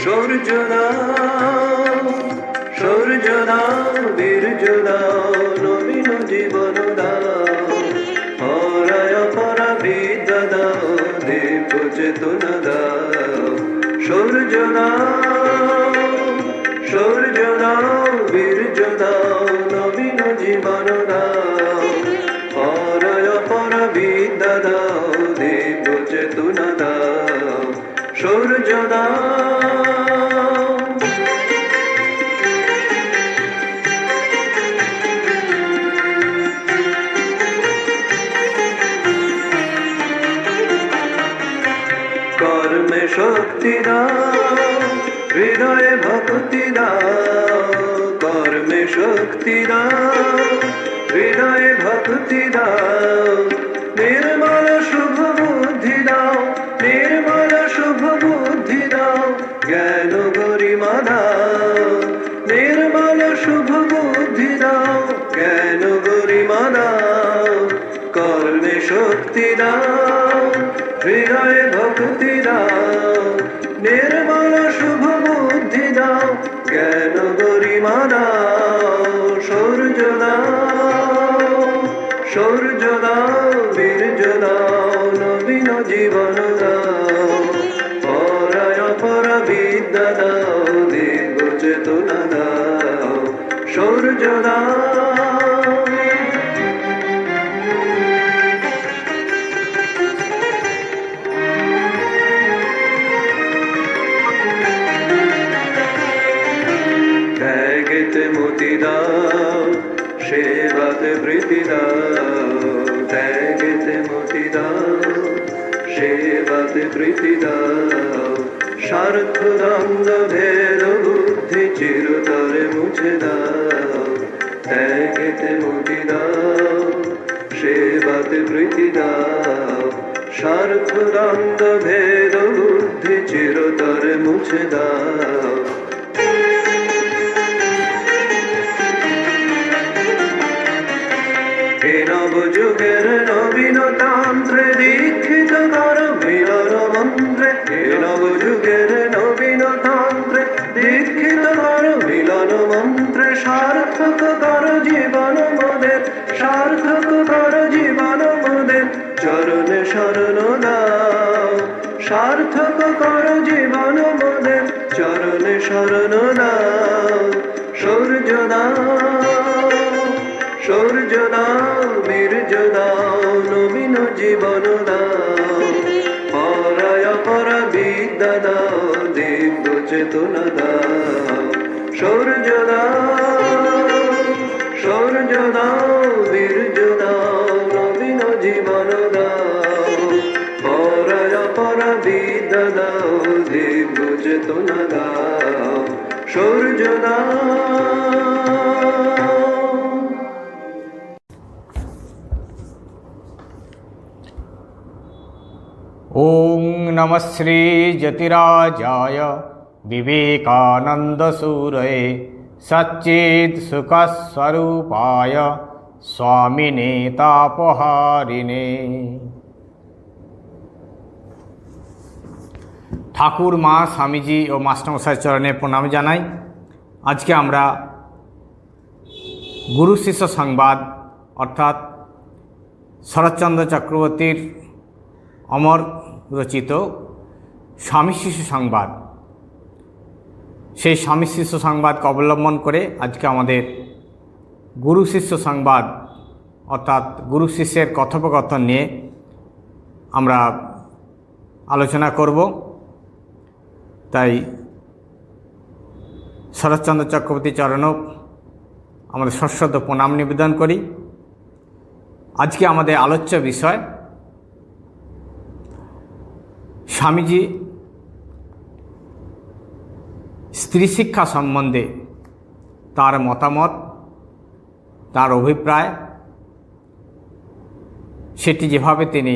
সূর্য দাও, সূর্য দাও, বীর্য দাও, নবীন জীবন দাও, হরায় পরা বিদ্যা দাও, দীপ চেতনা দাও। সূর্য দাও, সূর্য দাও, বীর্য দাও, নবীন জীবন দাও, হরায় পরা বিদ্যা দাও, দীপ চেতনা দাও। সূর্য দাও। কর্মে শক্তি দাও, হৃদয়ে ভক্তি দাও, কর্মে শক্তি দাও, হৃদয়ে ভক্তি দাও, নির্মল শুভ বুদ্ধি দাও, নির্মল শুভ বুদ্ধি দাও, জ্ঞান গরিমা দাও, নির্মল শুভ বুদ্ধি দাও, জ্ঞান গরিমা দাও। কর্মে শক্তি দাও, হৃদয়ে ভক্তি দাও, নির্মল শুভ বুদ্ধি দাও, জ্ঞান গরিমা দাও। সূর্য দাও, সূর্য দাও, বীর্য দাও, নবীন জীবন দাও, পরায় পরা বিদ্যা দাও, দীপ চেতনা দাও। সূর্য দাও। ত্যাগেতে মতি দাও, সেবাতে প্রীতি দাও, ত্যাগেতে মতি দাও, সেবাতে প্রীতি দাও, স্বার্থ দ্বন্দ্ব ভেদ বুদ্ধি চিরতরে মুছে দাও, ত্যাগেতে মতি দাও, সেবাতে প্রীতি দাও, স্বার্থ দ্বন্দ্ব ভেদ বুদ্ধি চিরতরে মুছে দাও। হে নবযুগের নবীন তান্ত্রে দীক্ষিত কর মিলন মন্ত্রে, হে নবযুগের নবীন তান্ত্রে দীক্ষিত কর মিলন মন্ত্রে, সার্থক কর জীবন মোদের, সার্থক কর জীবন মোদের, চরণে শরণ দাও, সার্থক কর জীবন মোদের, চরণে শরণ দাও। সূর্য দাও, সূর্য দাও, বীর্য দাও, নবীন জীবন দাও, পরায় পরা বিদ্যা দাও, দিব্য চেতনা দাও। সূর্য দাও, সূর্য দাও, বীর্য দাও, নবীন জীবন দাও, পরায় পরা বিদ্যা দাও, দিব্য চেতনা দাও। সূর্য দাও। ওং নমঃ শ্রী জ্যোতিরাজায় বিবেকানন্দসূরয়ে সচ্চিদ সুখস্বরূপায় স্বামিনে তাপহারিণে। ঠাকুর, মা, স্বামীজি ও মাস্টারমশাই চরণে প্রণাম জানাই। আজকে আমরা গুরু শিষ্য সংবাদ অর্থাৎ শরৎচন্দ্র চক্রবর্তীর অমর রচিত স্বামী শিষ্য সংবাদ, সেই স্বামী শিষ্য সংবাদকে অবলম্বন করে আজকে আমাদের গুরু শিষ্য সংবাদ অর্থাৎ গুরু শিষ্যের কথোপকথন নিয়ে আমরা আলোচনা করব। তাই শরৎচন্দ্র চক্রবর্তী চরণও আমাদের সশ্রদ্ধ প্রণাম নিবেদন করি। আজকে আমাদের আলোচ্য বিষয় স্বামীজি স্ত্রী শিক্ষা সম্বন্ধে তার মতামত, তার অভিপ্রায়, সেটি যেভাবে তিনি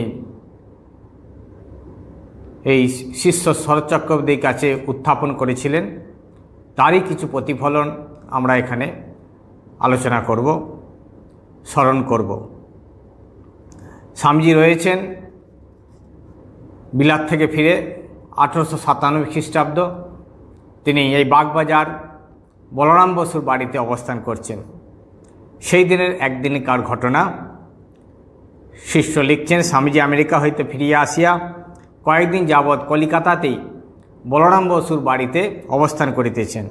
এই শিষ্য শরৎ চক্রবর্তীর কাছে উত্থাপন করেছিলেন তারই কিছু প্রতিফলন আমরা এখানে আলোচনা করব, স্মরণ করব। স্বামীজি রয়েছেন বিলাত থেকে ফিরে 1897 খ্রিস্টাব্দ তিনি এই বাগবাজার বলরাম বসুর বাড়িতে অবস্থান করছেন। সেই দিনের একদিনকার ঘটনা। শিষ্য লিখছেন, স্বামীজি আমেরিকা হইতে ফিরিয়া আসিয়া কয়েকদিন যাবৎ কলিকাতাতেই বলরাম বসুর বাড়িতে অবস্থান করিতেছেন।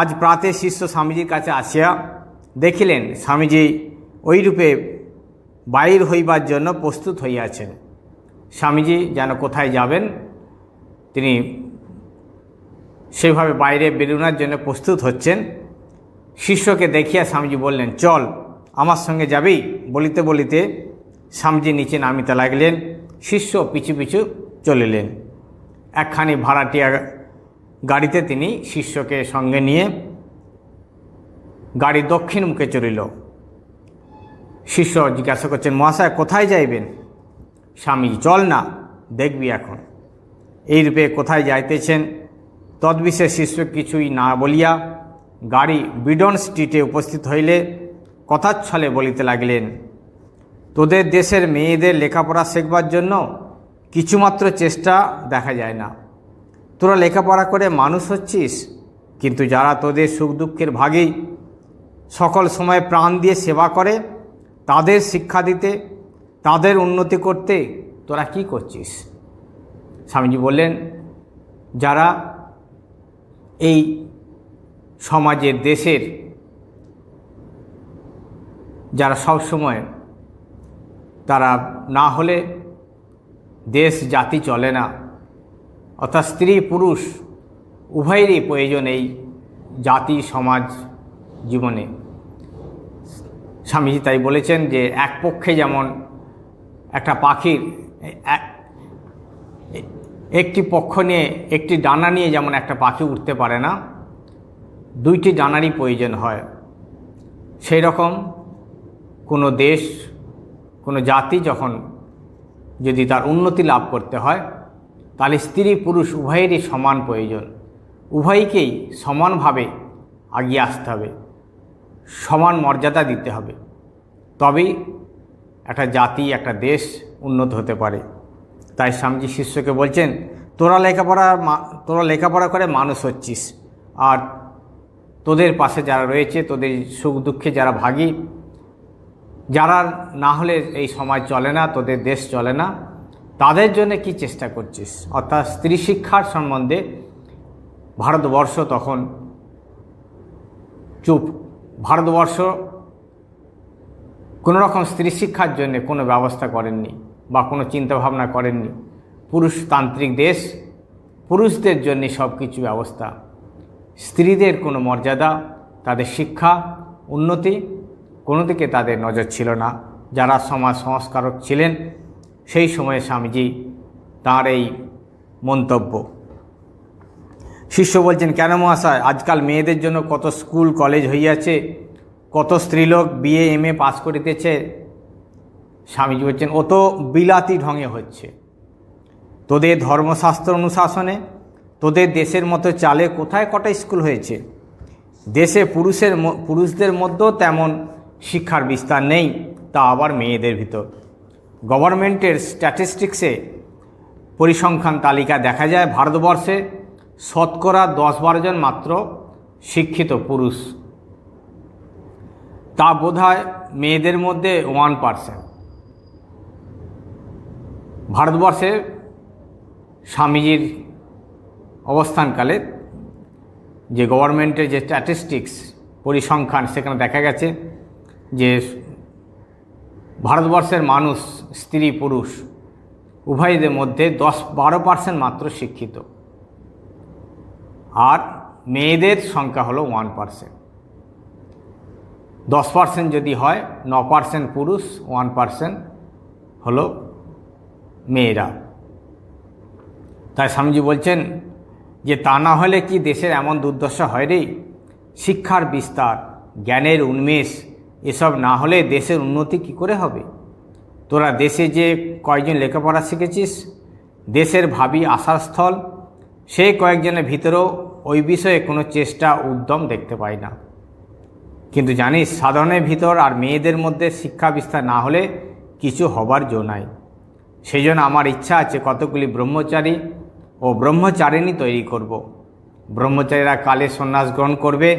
আজ প্রাতে শিষ্য স্বামীজির কাছে আসিয়া দেখিলেন স্বামীজি ওইরূপে বাইর হইবার জন্য প্রস্তুত হইয়াছেন। স্বামীজি যেন কোথায় যাবেন, তিনি সেভাবে বাইরে বেরোনোর জন্য প্রস্তুত হচ্ছেন। শিষ্যকে দেখিয়া স্বামীজি বললেন, চল আমার সঙ্গে যাবি। বলিতে বলিতে স্বামীজি নিচে নামিতে লাগলেন, শিষ্য পিছু পিছু চলিলেন। একখানি ভাড়াটিয়া গাড়িতে তিনি শিষ্যকে সঙ্গে নিয়ে গাড়ি দক্ষিণ মুখে চলিল। শিষ্য জিজ্ঞাসা করছেন, মহাশয় কোথায় যাইবেন? স্বামীজি, চল না, দেখবি এখন। এইরূপে কোথায় যাইতেছেন তদ্বিষয়ে শিষ্য কিছুই না বলিয়া গাড়ি বিডন স্ট্রিটে উপস্থিত হইলে কথার ছলে বলিতে লাগলেন, তোদের দেশের মেয়েদের লেখাপড়া শেখবার জন্য কিছুমাত্র চেষ্টা দেখা যায় না। তোরা লেখাপড়া করে মানুষ হচ্ছিস, কিন্তু যারা তোদের সুখ দুঃখের ভাগী সকল সময় প্রাণ দিয়ে সেবা করে, তাদের শিক্ষা দিতে, তাদের উন্নতি করতে তোরা কি করছিস? স্বামীজি বললেন, যারা এই সমাজের দেশের যারা সবসময় তারা না হলে দেশ জাতি চলে না, অর্থাৎ স্ত্রী পুরুষ উভয়েরই প্রয়োজন এই জাতি সমাজ জীবনে। স্বামীজি তাই বলেছেন যে এক পক্ষে যেমন একটা পাখির একটি পক্ষ নিয়ে, একটি ডানা নিয়ে যেমন একটা পাখি উঠতে পারে না, দুইটি ডানারই প্রয়োজন হয়। সেই রকম কোনো দেশ, কোনো জাতি যখন যদি তার উন্নতি লাভ করতে হয়, তাহলে স্ত্রী পুরুষ উভয়েরই সমান প্রয়োজন। উভয়কেই সমানভাবে এগিয়ে আসতে হবে, সমান মর্যাদা দিতে হবে, তবেই একটা জাতি, একটা দেশ উন্নত হতে পারে। তাই স্বামীজি শিষ্যকে বলছেন, তোরা লেখাপড়া করে মানুষ হচ্ছিস, আর তোদের পাশে যারা রয়েছে, তোদের সুখ দুঃখে যারা ভাগী, যারা না হলে এই সমাজ চলে না, তোদের দেশ চলে না, তাদের জন্য কি চেষ্টা করছিস? অর্থাৎ স্ত্রী শিক্ষার সম্বন্ধে ভারতবর্ষ তখন চুপ। ভারতবর্ষ কোনো রকম স্ত্রী শিক্ষার জন্য কোনো ব্যবস্থা করেননি বা কোনো চিন্তাভাবনা করেননি। পুরুষতান্ত্রিক দেশ, পুরুষদের জন্য সব কিছু ব্যবস্থা। স্ত্রীদের কোনো মর্যাদা, তাদের শিক্ষা, উন্নতি কোনো দিকে তাদের নজর ছিল না। যারা সমাজ সংস্কারক ছিলেন সেই সময়ে স্বামীজি তাঁর এই মন্তব্য। শিষ্য বলছেন, কেন মহাশয়, আজকাল মেয়েদের জন্য কত স্কুল কলেজ হইয়াছে, কত স্ত্রীলোক বিএ এমএ পাস করিতেছে। স্বামীজি বলছেন, ও তো বিলাতি ঢঙে হচ্ছে। তোদের ধর্মশাস্ত্র অনুশাসনে তোদের দেশের মতো চালে কোথায় কটা স্কুল হয়েছে? দেশে পুরুষদের মধ্যেও তেমন শিক্ষার বিস্তার নেই, তা আবার মেয়েদের ভিতর। গভর্নমেন্টের স্ট্যাটিস্টিক্সে পরিসংখ্যান তালিকা দেখা যায়, ভারতবর্ষে শতকরা 10-12 জন মাত্র শিক্ষিত পুরুষ, তা বোধহয় মেয়েদের মধ্যে 1%। ভারতবর্ষে স্বামীজির অবস্থানকালে যে গভর্নমেন্টের যে স্ট্যাটিস্টিক্স পরিসংখ্যান, সেখানে দেখা গেছে যে ভারতবর্ষের মানুষ, স্ত্রী পুরুষ উভয়দের মধ্যে 10-12% মাত্র শিক্ষিত, আর মেয়েদের সংখ্যা হলো 1%। 10% যদি হয়, 9% পুরুষ, 1% হলো মেয়েরা। তাই স্বামীজি বলছেন যে তা না হলে কি দেশের এমন দুর্দশা হয় রে? শিক্ষার বিস্তার, জ্ঞানের উন্মেষ এসব না হলে দেশের উন্নতি কি করে হবে? তোরা দেশে যে কয়েকজন লেখাপড়া শিখেছিস, দেশের ভাবি আশার স্থল, সেই কয়েকজনের ভিতরেও ওই বিষয়ে কোনো চেষ্টা উদ্যম দেখতে পাই না। কিন্তু জানিস, সাধারণের ভিতর আর মেয়েদের মধ্যে শিক্ষা বিস্তার না হলে কিছু হবার জো নাই। সেই জন্য আমার ইচ্ছা আছে কতগুলি ব্রহ্মচারী ও ব্রহ্মচারিণী তৈরি করব। ব্রহ্মচারীরা কালে সন্ন্যাস গ্রহণ করবে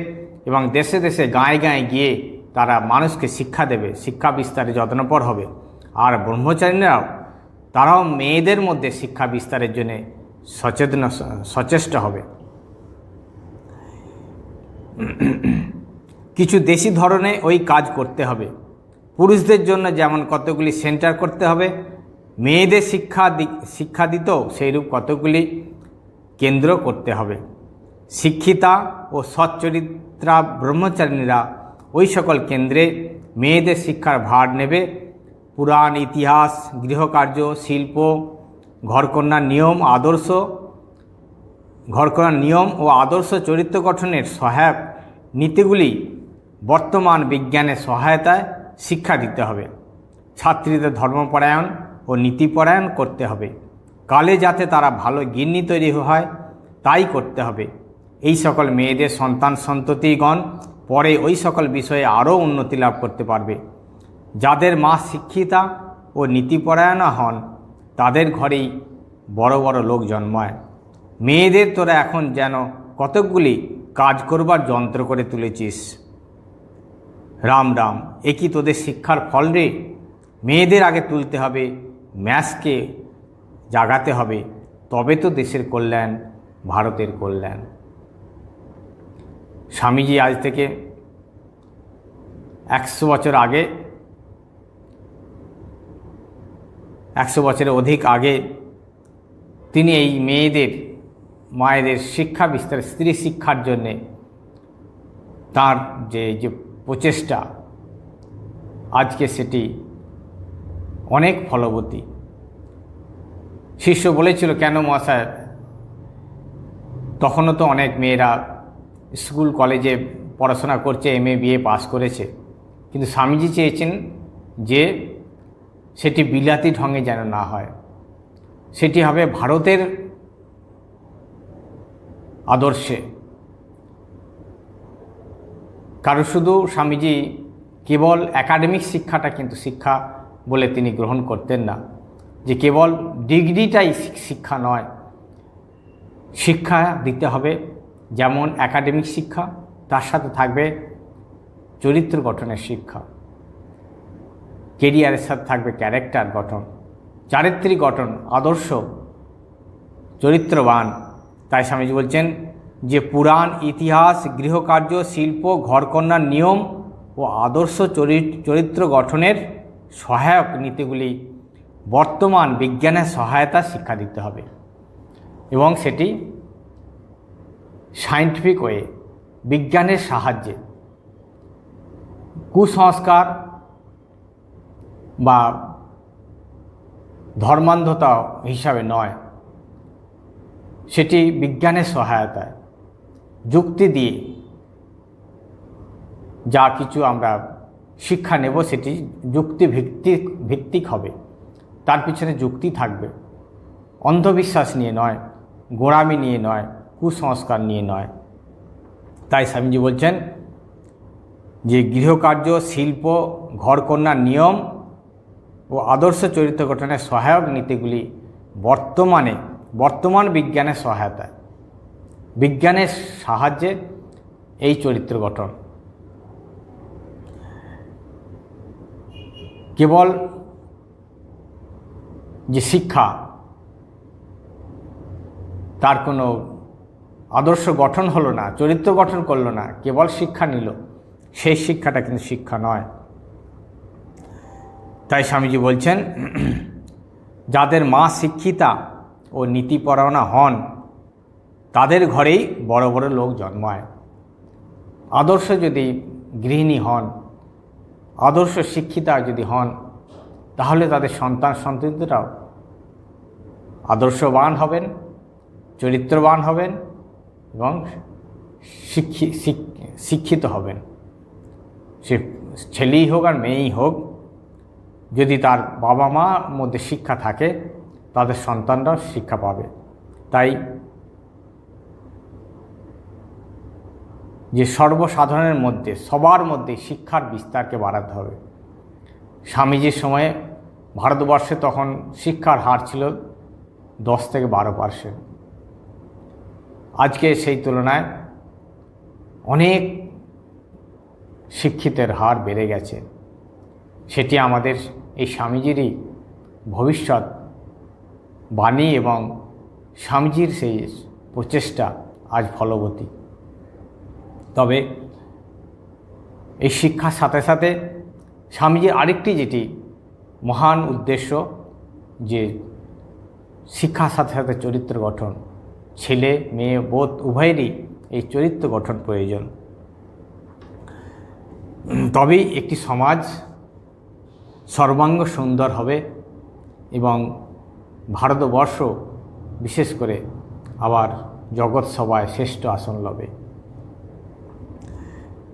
এবং দেশে দেশে গাঁয়ে গাঁয়ে গিয়ে তারা মানুষকে শিক্ষা দেবে, শিক্ষা বিস্তারে যত্নপর হবে। আর ব্রহ্মচারিণীরাও তারাও মেয়েদের মধ্যে শিক্ষা বিস্তারের জন্য সচেষ্ট হবে। কিছু দেশি ধরনে ওই কাজ করতে হবে। পুরুষদের জন্য যেমন কতগুলি সেন্টার করতে হবে, মেয়েদের শিক্ষা দিতেও সেইরূপ কতগুলি কেন্দ্র করতে হবে। শিক্ষিতা ও সচ্চরিত্রা ব্রহ্মচারিণীরা ওই সকল কেন্দ্রে মেয়েদের শিক্ষার ভার নেবে। পুরাণ, ইতিহাস, গৃহকার্য, শিল্প, ঘরকন্যার নিয়ম ও আদর্শ চরিত্র গঠনের সহায়ক নীতিগুলি বর্তমান বিজ্ঞানের সহায়তায় শিক্ষা দিতে হবে। ছাত্রীদের ধর্মপরায়ণ ও নীতিপরায়ণ করতে হবে। কালে যাতে তারা ভালো গিন্নি তৈরি হয় তাই করতে হবে। এই সকল মেয়েদের সন্তান সন্ততিগণ পরে ওই সকল বিষয়ে আরও উন্নতি লাভ করতে পারবে। যাদের মা শিক্ষিতা ও নীতিপরায়ণা হন তাদের ঘরেই বড় বড় লোক জন্মায়। মেয়েদের তোরা এখন যেন কতকগুলি কাজ করবার যন্ত্র করে তুলেছিস। রাম রাম, এ কি তোদের শিক্ষার ফল রে? মেয়েদের আগে তুলতে হবে, ম্যাসকে জাগাতে হবে, তবে তো দেশের কল্যাণ, ভারতের কল্যাণ। স্বামীজি আজ থেকে 100 বছর আগে, 100 বছরের অধিক আগে তিনি এই মায়েদের শিক্ষা বিস্তার, স্ত্রী শিক্ষার জন্যে তার যে প্রচেষ্টা, আজকে সেটি অনেক ফলবতী। শিষ্য বলেছিল, কেন মহাশয়, তখনও তো অনেক মেয়েরা স্কুল কলেজে পড়াশোনা করছে, MA BA পাস করেছে, কিন্তু স্বামীজি চেয়েছেন যে সেটি বিলাতি ঢঙে যেন না হয়, সেটি হবে ভারতের আদর্শে। কারণ শুধু স্বামীজি কেবল একাডেমিক শিক্ষাটা কিন্তু শিক্ষা বলে তিনি গ্রহণ করতেন না, যে কেবল ডিগ্রিটাই শিক্ষা নয়, শিক্ষা দিতে হবে যেমন একাডেমিক শিক্ষা, তার সাথে থাকবে চরিত্র গঠনের শিক্ষা, কেরিয়ারের সাথে থাকবে ক্যারেক্টার গঠন, চারিত্রিক গঠন, আদর্শ, চরিত্রবান। তাই স্বামীজি বলছেন যে পুরাণ, ইতিহাস, গৃহকার্য, শিল্প, ঘরকন্যার নিয়ম ও আদর্শ চরিত্র গঠনের সহায়ক নীতিগুলি বর্তমান বিজ্ঞানের সহায়তা শিক্ষা দিতে হবে এবং সেটি সায়েন্টিফিক ওয়ে, বিজ্ঞানের সাহায্যে, কুসংস্কার বা ধর্মান্ধতা হিসাবে নয়, সেটি বিজ্ঞানের সহায়তায়, যুক্তি দিয়ে যা কিছু আমরা শিক্ষা নেব সেটি যুক্তি ভিত্তিক হবে, তার পিছনে যুক্তি থাকবে, অন্ধবিশ্বাস নিয়ে নয়, গোঁড়ামি নিয়ে নয়, কুসংস্কার নিয়ে নয়। তাই স্বামীজি বলছেন যে গৃহকার্য, শিল্প, ঘরকন্যার নিয়ম ও আদর্শ চরিত্র গঠনের সহায়ক নীতিগুলি বর্তমান বিজ্ঞানের সহায়তায়, বিজ্ঞানের সাহায্যে এই চরিত্র গঠন। কেবল যে শিক্ষা, তার কোনো আদর্শ গঠন হলো না, চরিত্র গঠন করলো না, কেবল শিক্ষা নিল, সেই শিক্ষাটা কিন্তু শিক্ষা নয়। তাই স্বামীজি বলছেন যাদের মা শিক্ষিতা ও নীতিপরায়ণা হন তাদের ঘরেই বড় বড় লোক জন্মায়। আদর্শ যদি গৃহিণী হন, আদর্শ শিক্ষিতা যদি হন, তাহলে তাদের সন্তান সন্ততিরাও আদর্শবান হবেন, চরিত্রবান হবেন এবং শিক্ষিত হবেন। সে ছেলেই হোক আর মেয়েই হোক, যদি তার বাবা মার মধ্যে শিক্ষা থাকে তাদের সন্তানরাও শিক্ষা পাবে। তাই যে সর্বসাধারণের মধ্যে, সবার মধ্যে শিক্ষার বিস্তারকে বাড়াতে হবে। স্বামীজির সময়ে ভারতবর্ষে তখন শিক্ষার হার ছিল 10 থেকে 12%। আজকে সেই তুলনায় অনেক শিক্ষিতের হার বেড়ে গেছে। সেটি আমাদের এই স্বামীজিরই ভবিষ্যৎ বাণী এবং স্বামীজির সেই প্রচেষ্টা আজ ফলবতী। তবে এই শিক্ষার সাথে সাথে স্বামীজির আরেকটি যেটি মহান উদ্দেশ্য, যে শিক্ষার সাথে সাথে চরিত্র গঠন, ছেলে মেয়ে বোধ উভয়েরই এই চরিত্র গঠন প্রয়োজন। তবেই একটি সমাজ সর্বাঙ্গ সুন্দর হবে এবং ভারতবর্ষ বিশেষ করে আবার জগৎ সভায় শ্রেষ্ঠ আসন লবে।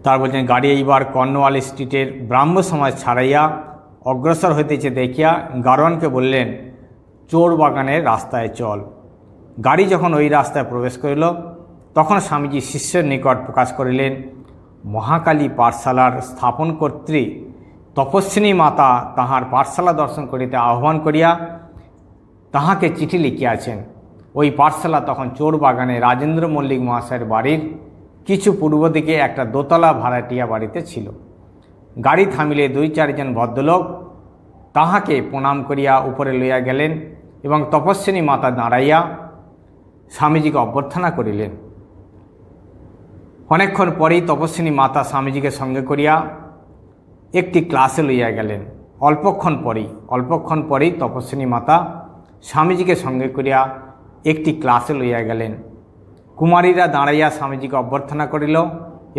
তার বলছেন, গাড়ি এইবার কর্নওয়াল স্ট্রিটের ব্রাহ্ম সমাজ ছাড়াইয়া অগ্রসর হইতেছে দেখিয়া গাড়োয়ানকে বললেন, চোর বাগানের রাস্তায় চল। গাড়ি যখন ওই রাস্তায় প্রবেশ করিল তখন স্বামীজি শিষ্যের নিকট প্রকাশ করিলেন, মহাকালী পাঠশালার স্থাপন কর্ত্রী তপস্বিনী মাতা তাহার পাঠশালা দর্শন করিতে আহ্বান করিয়া তাহাকে চিঠি লিখিয়াছেন। ওই পাঠশালা তখন চোর বাগানে রাজেন্দ্র মল্লিক মহাশয়ের বাড়ির কিছু পূর্ব দিকে একটা দোতলা ভাড়াটিয়া বাড়িতে ছিল। গাড়ি থামিলে 2-4 জন ভদ্রলোক তাহাকে প্রণাম করিয়া উপরে লইয়া গেলেন এবং তপস্বিনী মাতা দাঁড়াইয়া স্বামীজিকে অভ্যর্থনা করিলেন। অনেকক্ষণ পরেই তপস্বিনী মাতা স্বামীজিকে সঙ্গে করিয়া একটি ক্লাসে লইয়া গেলেন। অল্পক্ষণ পরেই তপস্বিনী মাতা স্বামীজিকে সঙ্গে করিয়া একটি ক্লাসে লইয়া গেলেন। কুমারীরা দাঁড়াইয়া স্বামীজিকে অভ্যর্থনা করিল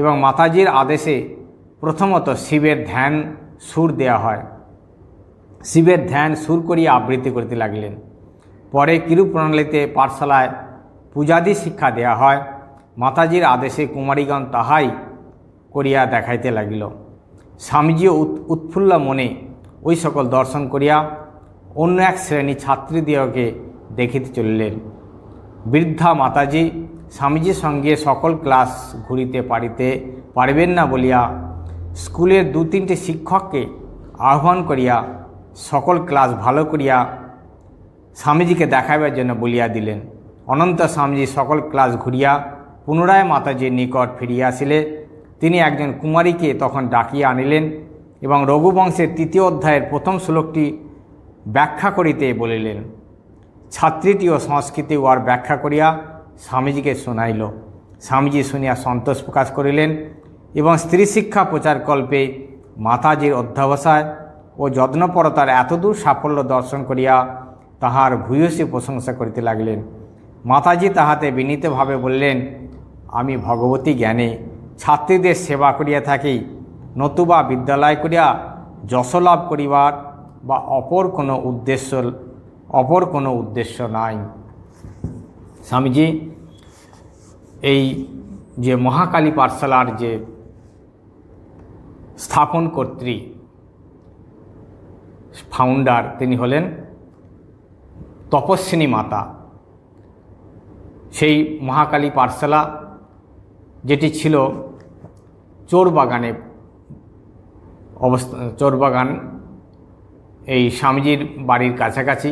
এবং মাতাজির আদেশে প্রথমত শিবের ধ্যান সুর দেয়া হয়। শিবের ধ্যান সুর করিয়া আবৃত্তি করিতে লাগিলেন। পরে কিরূপ প্রণালীতে পাঠশালায় পূজাদি শিক্ষা দেয়া হয়, মাতাজির আদেশে কুমারীগণ তাহাই করিয়া দেখাইতে লাগিল। স্বামীজিও উৎফুল্ল মনে ওই সকল দর্শন করিয়া অন্য এক শ্রেণী ছাত্রীদিগকে দেখিতে চলিলেন। বৃদ্ধা মাতাজি স্বামীজির সঙ্গে সকল ক্লাস ঘুরিতে পারিবেন না বলিয়া স্কুলের 2-3টে শিক্ষককে আহ্বান করিয়া সকল ক্লাস ভালো করিয়া স্বামীজিকে দেখাইবার জন্য বলিয়া দিলেন। অনন্তর স্বামীজি সকল ক্লাস ঘুরিয়া পুনরায় মাতাজির নিকট ফিরিয়া আসিলে তিনি একজন কুমারীকে তখন ডাকিয়া আনিলেন এবং রঘুবংশের 3য় অধ্যায়ের প্রথম শ্লোকটি ব্যাখ্যা করিতে বলিলেন। ছাত্রীটিও সংস্কৃতি উহার ব্যাখ্যা করিয়া স্বামীজিকে শোনাইল। স্বামীজি শুনিয়া সন্তোষ প্রকাশ করিলেন এবং স্ত্রী শিক্ষা প্রচারকল্পে মাতাজির অধ্যবসায় ও যত্নপরতার এতদূর সাফল্য দর্শন করিয়া তাহার ভূয়সী প্রশংসা করিতে লাগিলেন। মাতাজি তাহাতে বিনীতভাবে বললেন, আমি ভগবতী জ্ঞানে ছাত্রীদের সেবা করিয়া থাকি, নতুবা বিদ্যালয় করিয়া যশলাভ করিবার বা অপর কোনো উদ্দেশ্য নাই। স্বামীজি এই যে মহাকালী পাঠশালার যে স্থাপন কর্ত্রী ফাউন্ডার, তিনি হলেন তপস্বিনী মাতা। সেই মহাকালী পাঠশালা যেটি ছিল চোরবাগানে চোরবাগান এই স্বামীজির বাড়ির কাছাকাছি,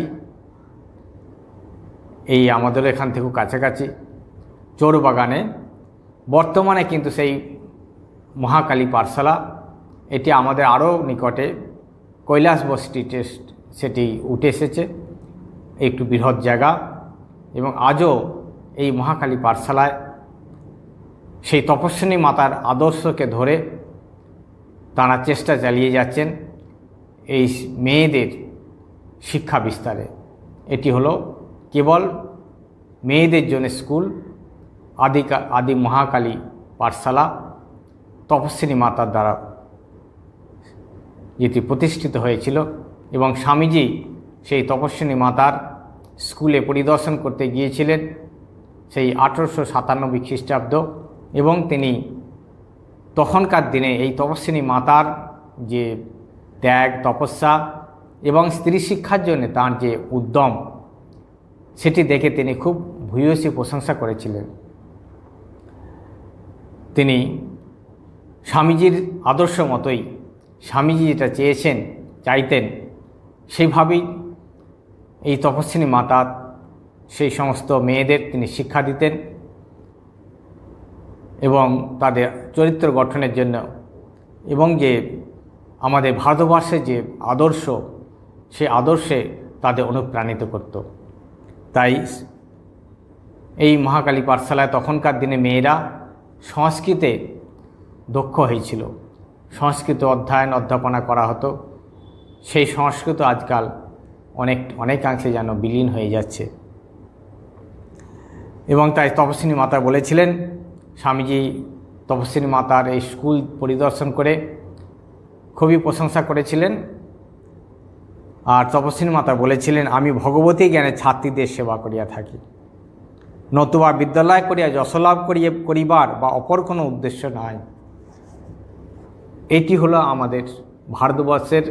এই আমাদের এখান থেকেও কাছাকাছি চোরবাগানে। বর্তমানে কিন্তু সেই মহাকালী পাঠশালা এটি আমাদের আরও নিকটে কৈলাসবস্তি টেস্ট সেটি উঠে এসেছে, একটু বৃহৎ জায়গা। এবং আজও এই মহাকালী পাঠশালায় সেই তপস্বিনী মাতার আদর্শকে ধরে তারা চেষ্টা চালিয়ে যাচ্ছেন এই মেয়েদের শিক্ষা বিস্তারে। এটি হলো কেবল মেয়েদের জন্য স্কুল, আদি মহাকালী পাঠশালা তপস্বিনী মাতার দ্বারা যেটি প্রতিষ্ঠিত হয়েছিল। এবং স্বামীজি সেই তপস্বিনী মাতার স্কুলে পরিদর্শন করতে গিয়েছিলেন সেই 1897 খ্রিস্টাব্দ, এবং তিনি তখনকার দিনে এই তপস্বিনী মাতার যে ত্যাগ তপস্যা এবং স্ত্রী শিক্ষার জন্য তার যে উদ্যম, সেটি দেখে তিনি খুব ভূয়সী প্রশংসা করেছিলেন। তিনি স্বামীজির আদর্শ মতোই স্বামীজি যেটা চাইতেন সেইভাবেই এই তপস্বিনী মাতা সেই সমস্ত মেয়েদের তিনি শিক্ষা দিতেন এবং তাদের চরিত্র গঠনের জন্য, এবং যে আমাদের ভারতবর্ষের যে আদর্শ, সেই আদর্শে তাদের অনুপ্রাণিত করত। তাই এই মহাকালী পাঠশালায় তখনকার দিনে মেয়েরা সংস্কৃতে দক্ষ হয়েছিল, সংস্কৃত অধ্যাপনা করা হতো। সেই সংস্কৃত আজকাল অনেকাংশে যেন বিলীন হয়ে যাচ্ছে। এবং তাই তপস্বিনী মাতা বলেছিলেন, স্বামীজি তপস্বিনী মাতার এই স্কুল পরিদর্শন করে খুবই প্রশংসা করেছিলেন। আর তপস্বিনী মাতা বলেছিলেন, আমি ভগবতী জ্ঞানে ছাত্রীদের সেবা করিয়া থাকি, নতুবা বিদ্যালয় করিয়া যশলাভ করিবার বা অপর কোনো উদ্দেশ্য নাই। এটি হলো আমাদের ভারতবর্ষের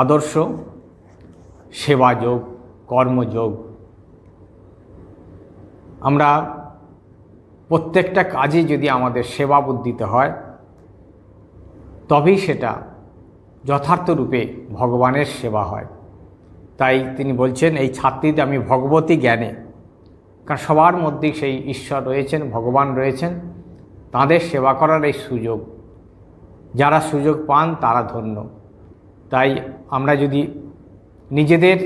আদর্শ, সেবাযোগ, কর্মযোগ। আমরা প্রত্যেকটা কাজে যদি আমাদের সেবা বুদ্ধিতে হয়, তবেই সেটা যথার্থ রূপে ভগবানের সেবা হয়। তাই তিনি বলছেন, এই ছাত্রীদের আমি ভগবতী জ্ঞানে, কারণ সবার মধ্যেই সেই ঈশ্বর রয়েছেন, ভগবান রয়েছেন, তাদের সেবা করার এই সুযোগ, যারা সুযোগ পান তারা ধন্য। তাই আমরা যদি নিজেদের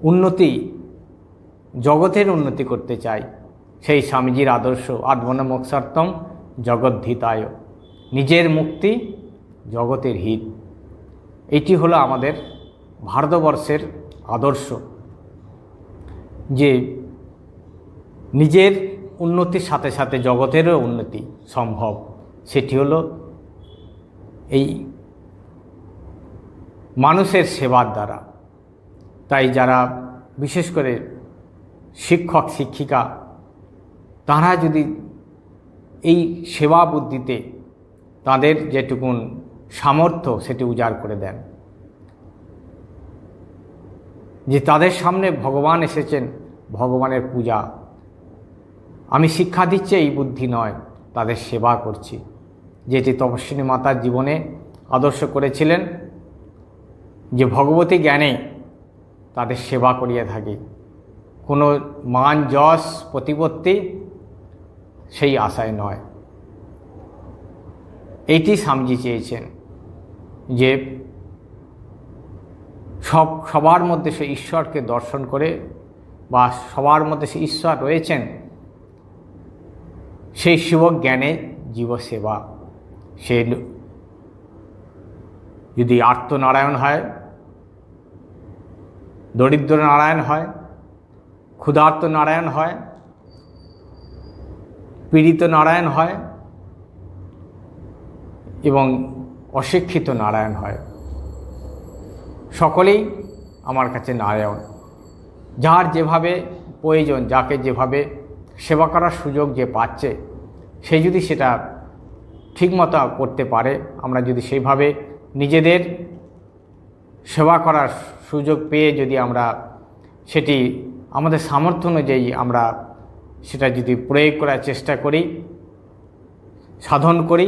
উন্নতি, জগতের উন্নতি করতে চাই, সেই স্বামীজির আদর্শ আত্মন মোক্ষার্থম জগদ্ধিতায়, নিজের মুক্তি জগতের হিত, এটি হলো আমাদের ভারতবর্ষের আদর্শ। যে নিজের উন্নতির সাথে সাথে জগতেরও উন্নতি সম্ভব, সেটি হলো এই মানুষের সেবার দ্বারা। তাই যারা বিশেষ করে শিক্ষক শিক্ষিকা, তারা যদি এই সেবা বুদ্ধিতে তাদের যেটুকুন সামর্থ্য সেটি উজাড় করে দেন, যে তাদের সামনে ভগবান এসেছেন, ভগবানের পূজা, আমি শিক্ষা দিচ্ছি এই বুদ্ধি নয়, তাদের সেবা করছি, যেটি তপস্বিনী মাতার জীবনে আদর্শ করেছিলেন, যে ভগবতী জ্ঞানে তাদের সেবা করিয়া থাকি, কোনো মান যশ প্রতিপত্তি সেই আশায় নয়। এইটি স্বামীজি চেয়েছেন, যে সবার মধ্যে সে ঈশ্বরকে দর্শন করে, বা সবার মধ্যে সে ঈশ্বর রয়েছেন, সেই শিব জ্ঞানে জীবসেবা। সে যদি আর্তনারায়ণ হয়, দরিদ্র নারায়ণ হয়, ক্ষুধার্ত নারায়ণ হয়, পীড়িত নারায়ণ হয়, এবং অশিক্ষিত নারায়ণ হয়, সকলেই আমার কাছে নারায়ণ। যার যেভাবে প্রয়োজন, যাকে যেভাবে সেবা করার সুযোগ যে পাচ্ছে, সে যদি সেটা ঠিকমতো করতে পারে, আমরা যদি সেইভাবে নিজেদের সেবা করার সুযোগ পেয়ে যদি আমরা সেটি আমাদের সামর্থ্য অনুযায়ী আমরা সেটা যদি প্রয়োগ করার চেষ্টা করি, সাধন করি,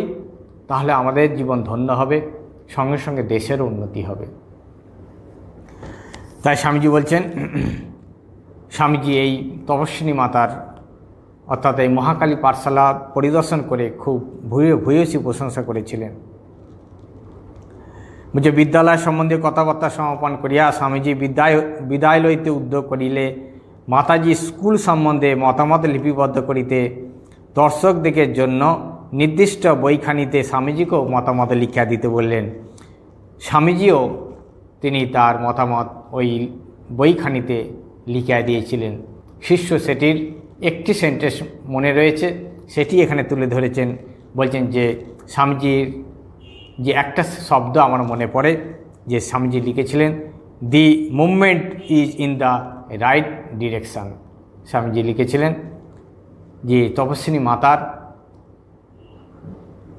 তাহলে আমাদের জীবন ধন্য হবে, সঙ্গে সঙ্গে দেশেরও উন্নতি হবে। তাই স্বামীজি বলছেন, স্বামীজি এই তপস্বিনী মাতার অর্থাৎ এই মহাকালী পাঠশালা পরিদর্শন করে খুব ভূয়সী প্রশংসা করেছিলেন। বুঝে বিদ্যালয় সম্বন্ধে কথাবার্তা সমাপন করিয়া স্বামীজি বিদায় লইতে উদ্যোগ করিলে মাতাজি স্কুল সম্বন্ধে মতামত লিপিবদ্ধ করিতে দর্শকদিগের জন্য নির্দিষ্ট বইখানিতে স্বামীজিকেও মতামত লিখিয়া দিতে বললেন। স্বামীজিও তিনি তার মতামত ওই বইখানিতে লিখিয়া দিয়েছিলেন। শিষ্য সেটির একটি সেন্টেন্স মনে রয়েছে, সেটি এখানে তুলে ধরেছেন। বলছেন যে স্বামীজির যে একটা শব্দ আমার মনে পড়ে, যে স্বামীজি লিখেছিলেন, দি movement is in the right direction. Swamiji লিখেছিলেন যে তপস্বিনী মাতার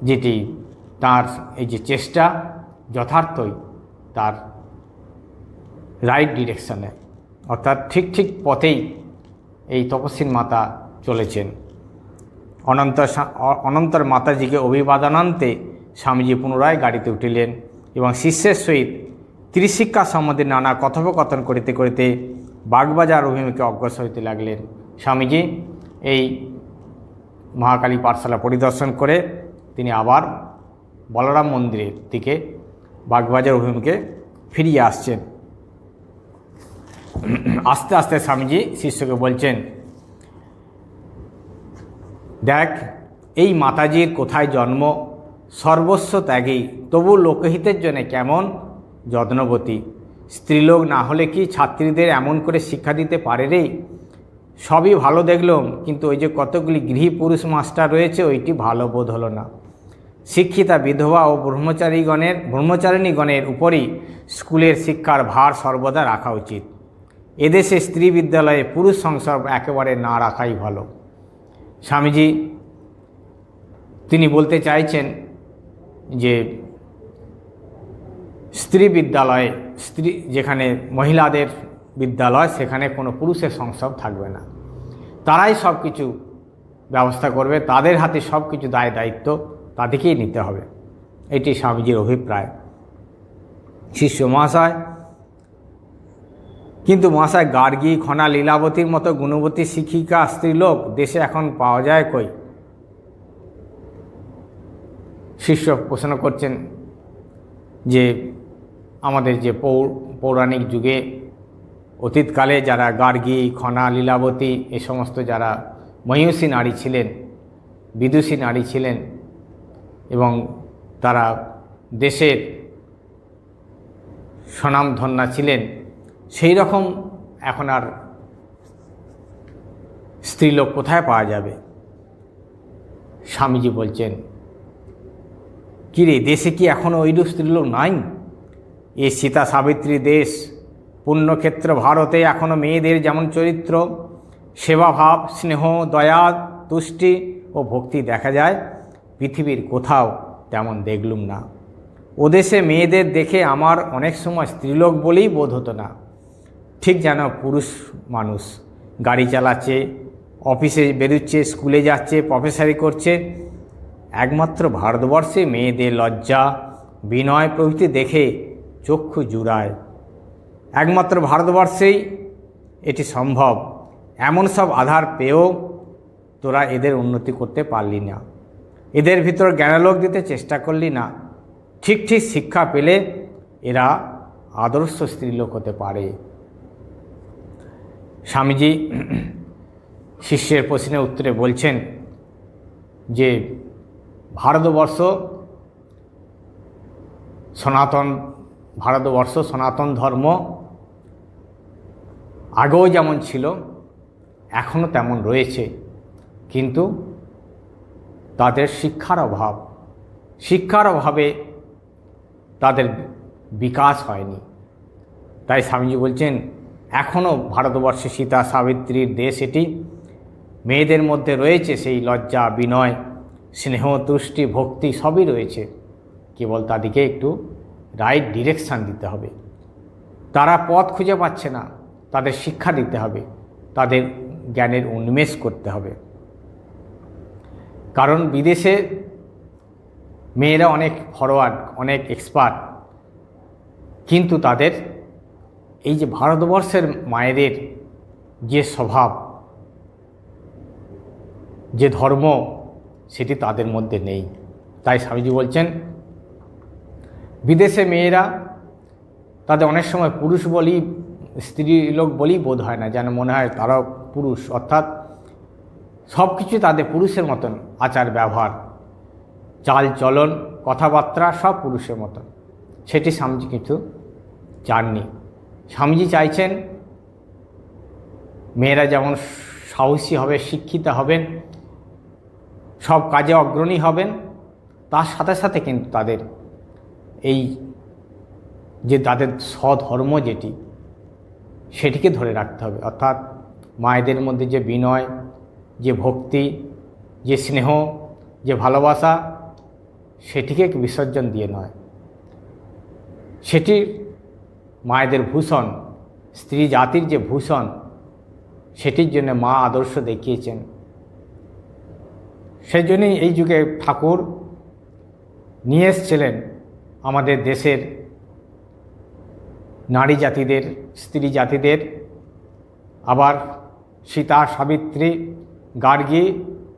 যেটি তার এই যে চেষ্টা যথার্থই তার রাইট ডিরেকশানে, অর্থাৎ ঠিক পথেই এই তপস্বিনী মাতা চলেছেন। অনন্তর মাতাজিকে অভিবাদনান্তে স্বামীজি পুনরায় গাড়িতে উঠিলেন এবং শিষ্যের সহিত ত্রিশিক্ষা সম্বন্ধে নানা কথোপকথন করিতে করিতে বাগবাজার অভিমুখে অগ্রসর হইতে লাগলেন। স্বামীজি এই মহাকালী পাঠশালা পরিদর্শন করে তিনি আবার বলরাম মন্দিরের দিকে বাগবাজার অভিমুখে ফিরিয়ে আসছেন। আস্তে আস্তে স্বামীজি শিষ্যকে বলছেন, দেখ, এই মাতাজির কোথায় জন্ম, সর্বস্ব ত্যাগী, তবু লোকহিতের জন্য কেমন যত্নবতী। স্ত্রীলোক না হলে কি ছাত্রীদের এমন করে শিক্ষা দিতে পারে রে? সবই ভালো দেখলাম, কিন্তু ওই যে কতগুলি গৃহী পুরুষ মাস্টার রয়েছে, ওইটি ভালো বোধ হলো না। শিক্ষিতা বিধবা ও ব্রহ্মচারিণীগণের উপরই স্কুলের শিক্ষার ভার সর্বদা রাখা উচিত। এদেশে স্ত্রী বিদ্যালয়ে পুরুষ সংসর্গ একেবারে না রাখাই ভালো। স্বামীজি তিনি বলতে চাইছেন যে স্ত্রী বিদ্যালয়ে, যেখানে মহিলাদের বিদ্যালয়, সেখানে কোনো পুরুষের সংসর্গ থাকবে না। তারাই সব কিছু ব্যবস্থা করবে, তাদের হাতে সব কিছু দায় দায়িত্ব তাদেরকেই নিতে হবে। এটি স্বামীজির অভিপ্রায়। শিষ্য মহাশয়, কিন্তু মহাশয়, গার্গী, খনা, লীলাবতীর মতো গুণবতী শিক্ষিকা স্ত্রীলোক দেশে এখন পাওয়া যায় কই? শিষ্য প্রশ্ন করছেন যে আমাদের যে পৌরাণিক যুগে অতীতকালে যারা গার্গী, খনা, লীলাবতী এ সমস্ত যারা মহিষী নারী ছিলেন, বিদুষী নারী ছিলেন এবং তারা দেশের স্বনামধন্যা ছিলেন, সেই রকম এখন আর স্ত্রীলোক কোথায় পাওয়া যাবে? স্বামীজি বলছেন, কী রে, দেশে কি এখনও ওইরূপ স্ত্রীলোক নাই? এ সীতা সাবিত্রী দেশ, পুণ্যক্ষেত্র ভারতে এখনও মেয়েদের যেমন চরিত্র, সেবাভাব, স্নেহ, দয়া, তুষ্টি ও ভক্তি দেখা যায়, পৃথিবীর কোথাও তেমন দেখলুম না। ওদেশে মেয়েদের দেখে আমার অনেক সময় স্ত্রীলোক বলেই বোধ হতো না, ঠিক যেন পুরুষ মানুষ। গাড়ি চালাচ্ছে, অফিসে বেরোচ্ছে, স্কুলে যাচ্ছে, প্রফেসরি করছে। একমাত্র ভারতবর্ষে মেয়েদের লজ্জা, বিনয় প্রভৃতি দেখে চক্ষু জুড়ায়। একমাত্র ভারতবর্ষেই এটি সম্ভব। এমন সব আধার পেয়েও তোরা এদের উন্নতি করতে পারলি না, এদের ভিতর জ্ঞানালোক দিতে চেষ্টা করলি না। ঠিক ঠিক শিক্ষা পেলে এরা আদর্শ স্ত্রীলোক হতে পারে। স্বামীজি শিষ্যের প্রশ্নের উত্তরে বলছেন যে ভারতবর্ষ সনাতন ধর্ম আগেও যেমন ছিল এখনও তেমন রয়েছে, কিন্তু তাদের শিক্ষার অভাবে তাদের বিকাশ হয়নি। তাই স্বামীজি বলছেন, এখনও ভারতবর্ষে সীতা সাবিত্রীর দেশ এটি। মেয়েদের মধ্যে রয়েছে সেই লজ্জা, বিনয়, স্নেহ, তুষ্টি, ভক্তি সবই রয়েছে, কেবল তাদেরকে একটু রাইট ডিরেকশান দিতে হবে। তারা পথ খুঁজে পাচ্ছে না, তাদের শিক্ষা দিতে হবে, তাদের জ্ঞানের উন্মেষ করতে হবে। কারণ বিদেশে মেয়েরা অনেক ফরওয়ার্ড, অনেক এক্সপার্ট, কিন্তু তাদের এই যে ভারতবর্ষের মায়েদের যে স্বভাব, যে ধর্ম, সেটি তাদের মধ্যে নেই। তাই স্বামীজি বলছেন, বিদেশে মেয়েরা তাদের অনেক সময় পুরুষ বলি, স্ত্রীলোক বলি বোধ হয় না, যেন মনে হয় তারাও পুরুষ, অর্থাৎ সব কিছু তাদের পুরুষের মতন আচার ব্যবহার, চাল চলন, কথাবার্তা সব পুরুষের মতন। সেটি স্বামীজি কিছু চাননি। স্বামীজি চাইছেন মেয়েরা যেমন সাহসী হবে, শিক্ষিত হবেন, সব কাজে অগ্রণী হবেন, তার সাথে সাথে কিন্তু তাদের এই যে তাদের স্বধর্ম যেটি, সেটিকে ধরে রাখতে হবে। অর্থাৎ মায়েদের মধ্যে যে বিনয়, যে ভক্তি, যে স্নেহ, যে ভালোবাসা, সেটিকে বিসর্জন দিয়ে নয়, সেটি মায়েদের ভূষণ, স্ত্রী জাতির যে ভূষণ, সেটির জন্য মা আদর্শ দেখিয়েছেন। সেই জন্যই এই যুগে ঠাকুর নিয়ে এসেছিলেন আমাদের দেশের নারী জাতিদের, স্ত্রী জাতিদের, আবার সীতা, সাবিত্রী, গার্গী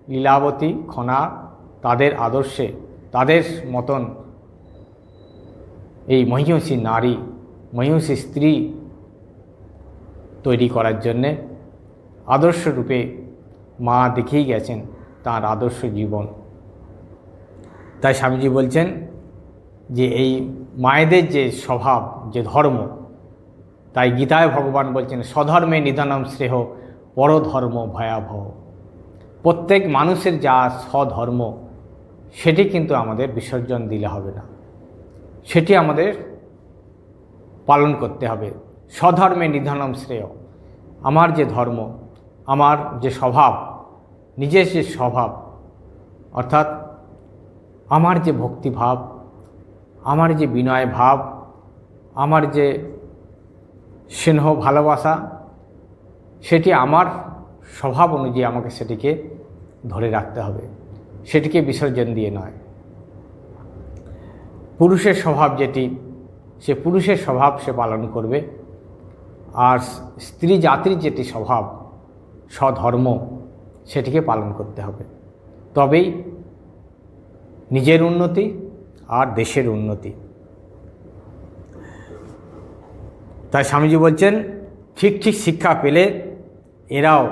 লীলাবতী খনা তাদের আদর্শে তাদের মতন এই মহিষী নারী মহিষী স্ত্রী তৈরি করার জন্যে আদর্শ রূপে মা দেখিয়ে গেছেন তার আদর্শ জীবন। তাই স্বামীজি বলছেন যে এই মায়েদের যে স্বভাব যে ধর্ম, তাই গীতায় ভগবান বলছেন স্বধর্মে নিধনম শ্রেয় পরধর্ম ভয়াবহ। প্রত্যেক মানুষের যা স্বধর্ম সেটি কিন্তু আমাদের বিসর্জন দিলে হবে না, সেটি আমাদের পালন করতে হবে। স্বধর্মে নিধনম শ্রেয়, আমার যে ধর্ম, আমার যে স্বভাব, নিজের যে স্বভাব, অর্থাৎ আমার যে ভক্তিভাব, আমার যে বিনয় ভাব, আমার যে স্নেহ ভালোবাসা, সেটি আমার স্বভাব অনুযায়ী আমাকে সেটিকে ধরে রাখতে হবে, সেটিকে বিসর্জন দিয়ে নয়। পুরুষের স্বভাব যেটি, সে পুরুষের স্বভাব সে পালন করবে, আর স্ত্রী জাতির যেটি স্বভাব স্বধর্ম সেটিকে পালন করতে হবে। তবেই নিজের উন্নতি আর দেশের উন্নতি। তাই স্বামীজি বলছেন ঠিক ঠিক শিক্ষা পেলে এরাও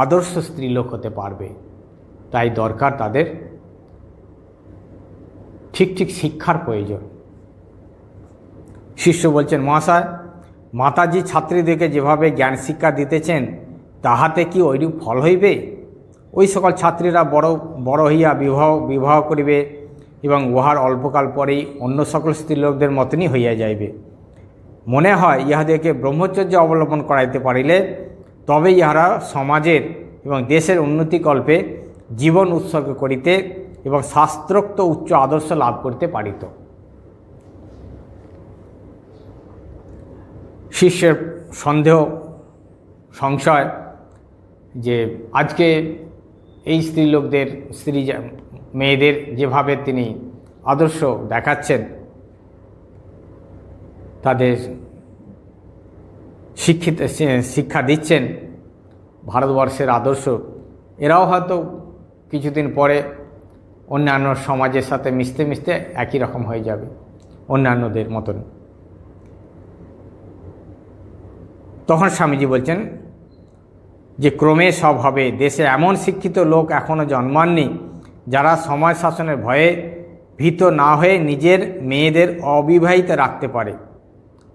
আদর্শ স্ত্রীলোক হতে পারবে। তাই দরকার তাদের ঠিক ঠিক শিক্ষার প্রয়োজন। শিষ্য বলছেন, মহাশয়, মাতাজি ছাত্রীদেরকে যেভাবে জ্ঞান শিক্ষা দিতেছেন তাহাতে কি ঐরূপ ফল হইবে? ওই সকল ছাত্রীরা বড় হইয়া বিবাহ করিবে এবং উহার অল্পকাল পরেই অন্য সকল স্ত্রীলোকদের মতনই হইয়া যাইবে। মনে হয় ইহাদেরকে ব্রহ্মচর্য অবলম্বন করাইতে পারিলে তবে ইহারা সমাজের এবং দেশের উন্নতিকল্পে জীবন উৎসর্গ করিতে এবং শাস্ত্রোক্ত উচ্চ আদর্শ লাভ করিতে পারিত। শিষ্যের সন্দেহ সংশয় যে আজকে এই স্ত্রীলোকদের মেয়েদের যেভাবে তিনি আদর্শ দেখাচ্ছেন, তাদের শিক্ষা দিচ্ছেন ভারতবর্ষের আদর্শ, এরাও হয়তো কিছুদিন পরে অন্যান্য সমাজের সাথে মিশতে মিশতে একই রকম হয়ে যাবে অন্যান্যদের মতন। তখন স্বামীজি বলছেন যে ক্রমে সব হবে। দেশে এমন শিক্ষিত লোক এখনও জন্মাননি যারা সমাজ শাসনের ভয়ে ভীত না হয়ে নিজের মেয়েদের অবিবাহিত রাখতে পারে।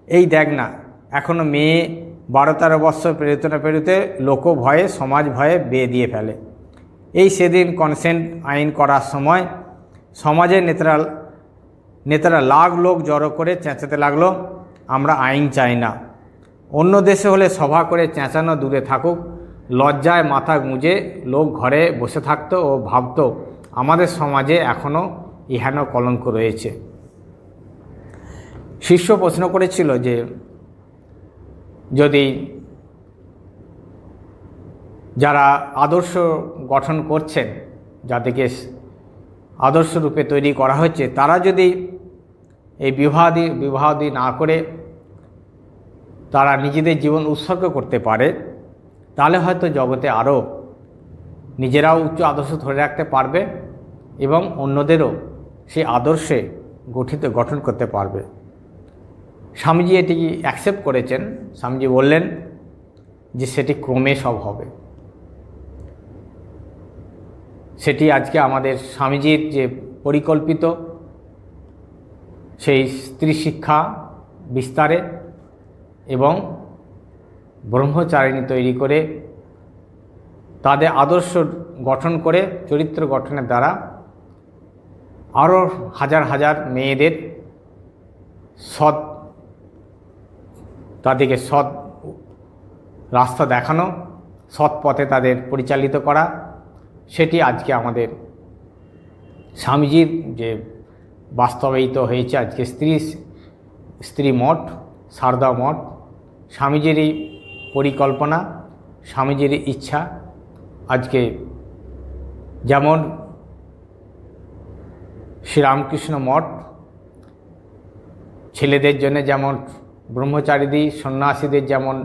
এই দেখ না, এখনও মেয়ে 12-13 বৎসর পেরোতে না পেরোতে লোক ভয়ে, সমাজ ভয়ে বিয়ে দিয়ে ফেলে। এই সেদিন কনসেন্ট আইন করার সময় সমাজের নেতারা লাখ লোক জড়ো করে চেঁচাতে লাগলো, আমরা আইন চাই না। অন্য দেশে হলে সভা করে চেঁচানো দূরে থাকুক, লজ্জায় মাথা গুঁজে লোক ঘরে বসে থাকতো ও ভাবত আমাদের সমাজে এখনও ইহানো কলঙ্ক রয়েছে। শিষ্য প্রশ্ন করেছিল যে যদি যারা আদর্শ গঠন করছেন, যাদেরকে আদর্শ রূপে তৈরি করা হচ্ছে, তারা যদি এই বিবাহাদি না করে তারা নিজেদের জীবন উৎসর্গ করতে পারে, তাহলে হয়তো জগতে আরও নিজেরাও উচ্চ আদর্শ ধরে রাখতে পারবে এবং অন্যদেরও সেই আদর্শে গঠন করতে পারবে। স্বামীজি এটি অ্যাকসেপ্ট করেছেন। স্বামীজি বললেন যে সেটি ক্রমে সব হবে। সেটি আজকে আমাদের স্বামীজির যে পরিকল্পিত সেই স্ত্রী শিক্ষা বিস্তারে এবং ব্রহ্মচারিণী তৈরি করে তাদের আদর্শ গঠন করে চরিত্র গঠনের দ্বারা আরও হাজার হাজার মেয়েদের তাদেরকে সৎ রাস্তা দেখানো, সৎ পথে তাদের পরিচালিত করা, সেটি আজকে আমাদের স্বামীজির যে বাস্তবায়িত হয়েছে আজকে স্ত্রী মঠ, সারদা মঠ, স্বামীজিরই পরিকল্পনা, স্বামীজিরই ইচ্ছা। আজকে যেমন শ্রীরামকৃষ্ণ মঠ ছেলেদের জন্য যেমন ব্রহ্মচারীদের সন্ন্যাসীদের যেমন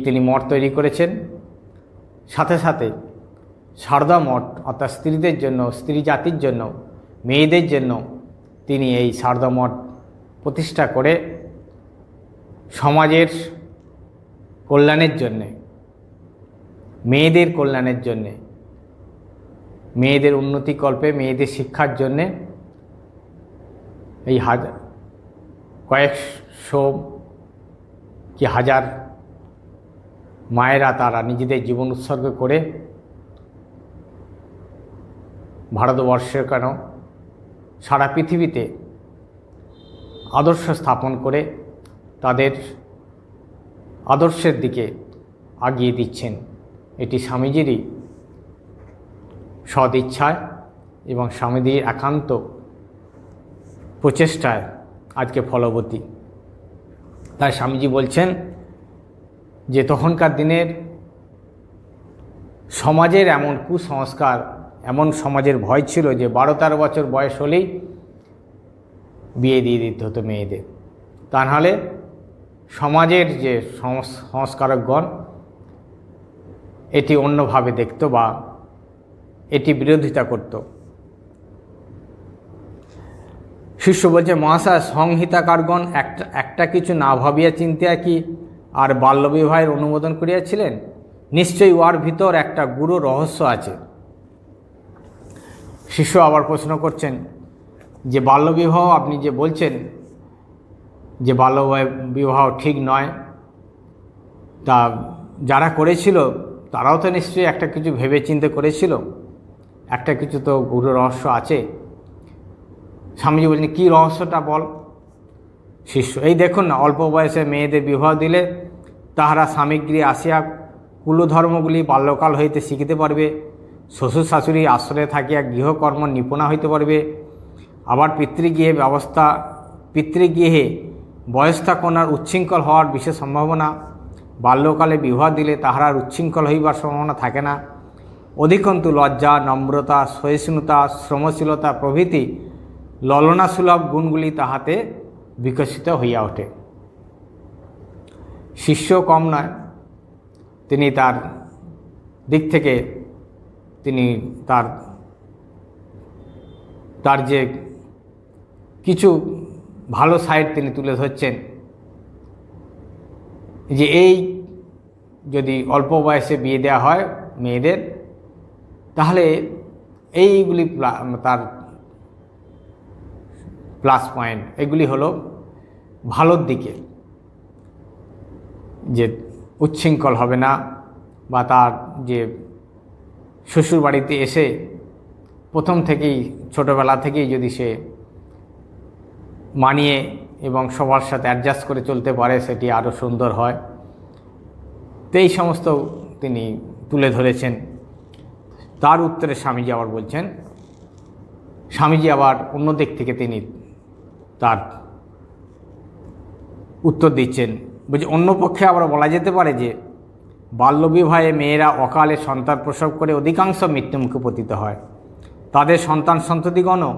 তিনি মঠ তৈরি করেছেন, সাথে সাথে সারদা মঠ অর্থাৎ স্ত্রীদের জন্য, স্ত্রী জাতির জন্য, মেয়েদের জন্য তিনি এই সারদা মঠ প্রতিষ্ঠা করে সমাজের কল্যাণের জন্যে, মেয়েদের কল্যাণের জন্যে, মেয়েদের উন্নতিকল্পে, মেয়েদের শিক্ষার জন্যে এই কয়েকশো কি হাজার মায়েরা তারা নিজেদের জীবন উৎসর্গ করে ভারতবর্ষে কেন সারা পৃথিবীতে আদর্শ স্থাপন করে তাদের আদর্শের দিকে আগিয়ে দিচ্ছেন। এটি স্বামীজিরই সদিচ্ছায় এবং স্বামীজির একান্ত প্রচেষ্টায় আজকে ফলবতী। তাই স্বামীজি বলছেন যে তখনকার দিনের সমাজের এমন কুসংস্কার, এমন সমাজের ভয় ছিল যে 12-13 বছর বয়স হলেই বিয়ে দিয়ে দিতে হতো মেয়েদের। তা নাহলে সমাজের যে সংস্কারকগণ এটি অন্যভাবে দেখত বা এটি বিরোধিতা করত। শিষ্য বলছে, মহাশয় সংহিতাকারগণ একটা কিছু না ভাবিয়া চিন্তিয়া কি আর বাল্যবিবাহের অনুমোদন করিয়াছিলেন? নিশ্চয়ই উহার ভিতর একটা গুরু রহস্য আছে। শিষ্য আবার প্রশ্ন করছেন যে বাল্যবিবাহ আপনি যে বলছেন যে বাল্যবিবাহ ঠিক নয়, তা যারা করেছিল তারাও তো নিশ্চয়ই একটা কিছু ভেবে চিন্তে করেছিল, একটা কিছু তো গুরু রহস্য আছে। স্বামীজি বলছেন, কী রহস্যটা বল। শিষ্য, এই দেখুন না, অল্প বয়সে মেয়েদের বিবাহ দিলে তাহারা স্বামীগৃহে আসিয়া কুলধর্মগুলি বাল্যকাল হইতে শিখিতে পারবে, শ্বশুর শাশুড়ি আশ্রয়ে থাকিয়া গৃহকর্ম নিপুণা হইতে পারবে। আবার পিতৃগৃহে বয়স্থা কন্যার উচ্ছৃঙ্খল হওয়ার বিশেষ সম্ভাবনা। বাল্যকালে বিবাহ দিলে তাহারা উচ্ছৃঙ্খল হইবার সম্ভাবনা থাকে না। অধিকন্তু লজ্জা, নম্রতা, সহিষ্ণুতা, শ্রমশীলতা প্রভৃতি ললনাসুলভ গুণগুলি তাহাতে বিকশিত হইয়া ওঠে। শিষ্য কম নয়, তিনি তার দিক থেকে তিনি তার যে কিছু ভালো সাইড তিনি তুলে ধরছেন যে এই যদি অল্প বয়সে বিয়ে দেওয়া হয় মেয়েদের, তাহলে এইগুলি তার প্লাস পয়েন্ট, এগুলি হলো ভালোর দিকে, যে উচ্ছৃঙ্খল হবে না, বা তার যে শ্বশুর বাড়িতে এসে প্রথম থেকেই ছোটোবেলা থেকেই যদি সে মানিয়ে এবং সবার সাথে অ্যাডজাস্ট করে চলতে পারে, সেটি আরও সুন্দর হয়। তো এই সমস্ত তিনি তুলে ধরেছেন। তার উত্তরে স্বামীজি আবার বলছেন, স্বামীজি আবার অন্য দিক থেকে তিনি তার উত্তর দিচ্ছেন। বলছে, অন্য পক্ষে আবার বলা যেতে পারে যে বাল্যবিবাহে মেয়েরা অকালে সন্তান প্রসব করে অধিকাংশ মৃত্যুমুখে পতিত হয়। তাদের সন্তান সন্ততিগণও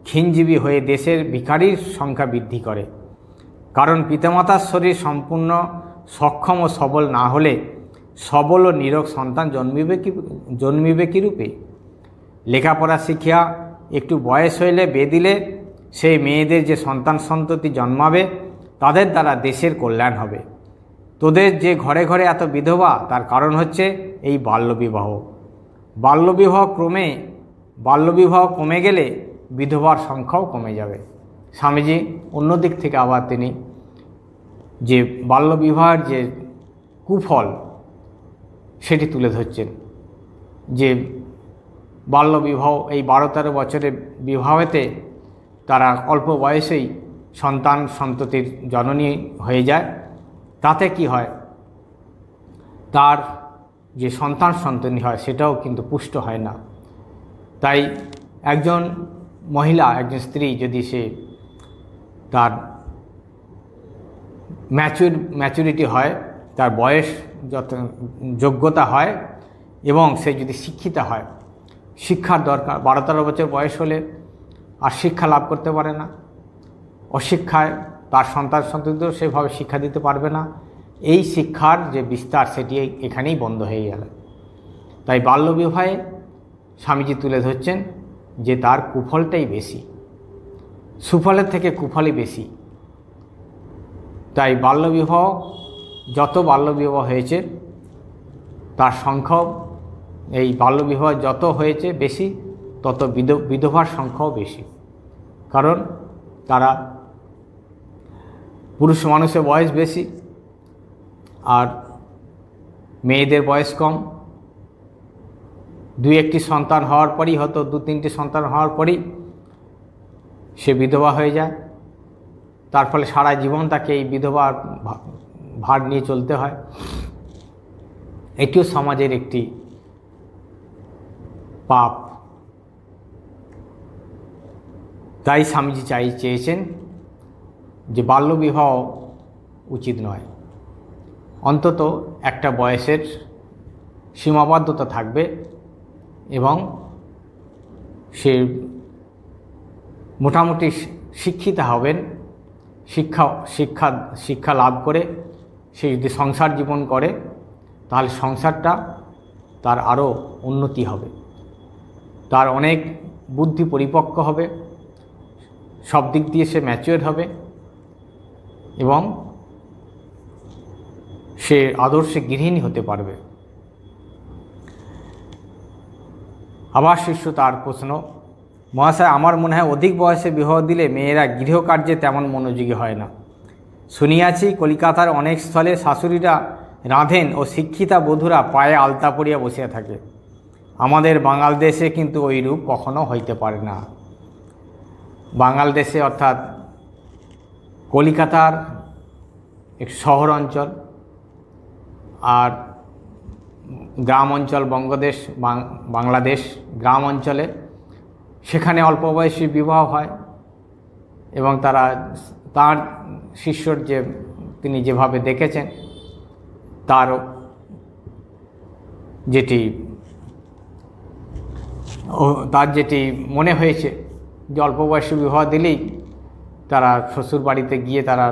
ক্ষীণজীবী হয়ে দেশের ভিখারির সংখ্যা বৃদ্ধি করে। কারণ পিতামাতার শরীর সম্পূর্ণ সক্ষম ও সবল না হলে সবল ও নিরোগ সন্তান জন্মিবে কি রূপে? লেখাপড়া শিখিয়া একটু বয়স হইলে বিয়ে দিলে সেই মেয়েদের যে সন্তান সন্ততি জন্মাবে তাদের দ্বারা দেশের কল্যাণ হবে। তোদের যে ঘরে ঘরে এত বিধবা, তার কারণ হচ্ছে এই বাল্যবিবাহ। বাল্যবিবাহ কমে গেলে বিধবার সংখ্যাও কমে যাবে। স্বামীজি অন্য দিক থেকে আবার তিনি যে বাল্যবিবাহের যে কুফল সেটি তুলে ধরছেন, যে বাল্যবিবাহ এই 12-13 বছরের বিবাহেতে তারা অল্প বয়সেই সন্তান সন্ততির জননী হয়ে যায়। তাতে কি হয়, তার যে সন্তান সন্ততি হয় সেটাও কিন্তু পুষ্ট হয় না। তাই একজন একজন স্ত্রী যদি সে তার ম্যাচুরিটি হয়, তার বয়স যত যোগ্যতা হয় এবং সে যদি শিক্ষিতা হয়, শিক্ষার দরকার। 12-13 বছর বয়স হলে আর শিক্ষা লাভ করতে পারে না, অশিক্ষায় তার সন্তান সন্ততিও সেভাবে শিক্ষা দিতে পারবে না। এই শিক্ষার যে বিস্তার সেটি এখানেই বন্ধ হয়ে গেল। তাই বাল্যবিবাহে স্বামীজি তুলে ধরছেন যে তার কুফলটাই বেশি, সুফলের থেকে কুফলই বেশি। তাই বাল্যবিবাহ, যত বাল্যবিবাহ হয়েছে তার সংখ্যাও, এই বাল্যবিবাহ যত হয়েছে বেশি, তত বিধবার সংখ্যাও বেশি। কারণ তারা, পুরুষ মানুষের বয়স বেশি আর মেয়েদের বয়স কম। 2-1টি সন্তান হওয়ার পরই, হয়তো 2-3টি সন্তান হওয়ার পরই সে বিধবা হয়ে যায়। তার ফলে সারা জীবন তাকে এই বিধবার ভার নিয়ে চলতে হয়। এটিও সমাজের একটি পাপ। তাই স্বামীজি চেয়েছেন যে বাল্যবিবাহ উচিত নয়, অন্তত একটা বয়সের সীমাবদ্ধতা থাকবে এবং সে মোটামুটি শিক্ষিত হবেন। শিক্ষা লাভ করে সে যদি সংসার জীবন করে তাহলে সংসারটা তার আরও উন্নতি হবে, তার অনেক বুদ্ধি পরিপক্ক হবে, সব দিক দিয়ে সে ম্যাচিওর হবে এবং সে আদর্শে গৃহিণী হতে পারবে। আবার শিষ্য তার প্রশ্ন, মহাশয়, আমার মনে হয় অধিক বয়সে বিবাহ দিলে মেয়েরা গৃহকার্যে তেমন মনোযোগী হয় না। শুনিয়াছি কলিকাতার অনেক স্থলে শাশুড়িরা রাঁধেন ও শিক্ষিতা বধূরা পায়ে আলতা পরিয়া বসিয়া থাকে। আমাদের বাঙাল দেশে কিন্তু ওই রূপ কখনো হইতে পারে না। বাঙাল দেশে অর্থাৎ কলিকাতার এক শহর অঞ্চল আর গ্রাম অঞ্চল, বঙ্গদেশ, বাংলাদেশ গ্রাম অঞ্চলে, সেখানে অল্প বয়সী বিবাহ হয় এবং তার শিষ্যর তিনি যেভাবে দেখেছেন, তার যেটি মনে হয়েছে যে অল্প বয়সী বিবাহ দিলেই তারা শ্বশুর বাড়িতে গিয়ে তারা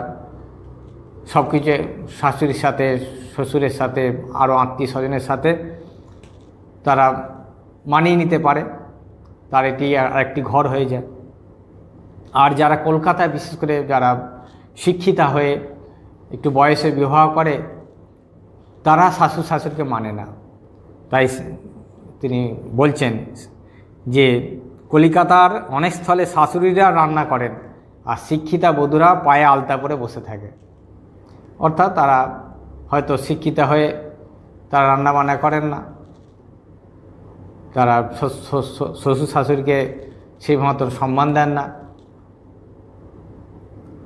সব কিছু শাশুড়ির সাথে, শ্বশুরের সাথে, আরও আত্মীয় স্বজনের সাথে তারা মানিয়ে নিতে পারে, তার এটি আরেকটি ঘর হয়ে যায়। আর যারা কলকাতায়, বিশেষ করে যারা শিক্ষিতা হয়ে একটু বয়সে বিবাহ করে, তারা শ্বশুর শাশুড়িকে মানে না। তাই তিনি বলছেন যে কলিকাতার অনেক স্থলে শাশুড়িরা রান্না করেন আর শিক্ষিতা বধূরা পায়ে আলতা পরে বসে থাকে। অর্থাৎ তারা হয়তো শিক্ষিতা হয়ে তারা রান্না বান্না করেন না, তারা শ্বশুর শাশুড়িকে সেই মতো সম্মান দেন না।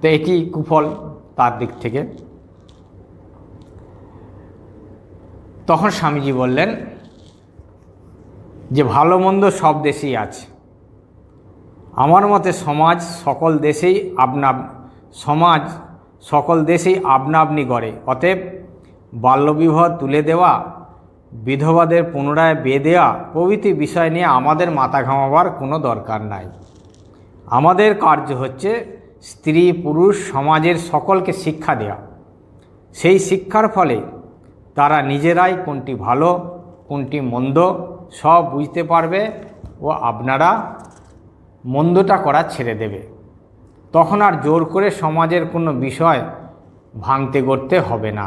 তো এটি কুফল তার দিক থেকে। তখন স্বামীজি বললেন যে ভালো মন্দ সব দেশেই আছে। আমার মতে সমাজ সকল দেশেই আপনা আপনি গড়ে। অতএব বাল্যবিবাহ তুলে দেওয়া, বিধবাদের পুনরায় বিয়ে দেওয়া প্রভৃতি বিষয় নিয়ে আমাদের মাথা ঘামাবার কোনো দরকার নাই। আমাদের কার্য হচ্ছে স্ত্রী পুরুষ সমাজের সকলকে শিক্ষা দেওয়া। সেই শিক্ষার ফলে তারা নিজেরাই কোনটি ভালো কোনটি মন্দ সব বুঝতে পারবে ও আপনারা মন্দটা করা ছেড়ে দেবে। তখন আর জোর করে সমাজের কোনো বিষয় ভাঙতে গড়তে হবে না।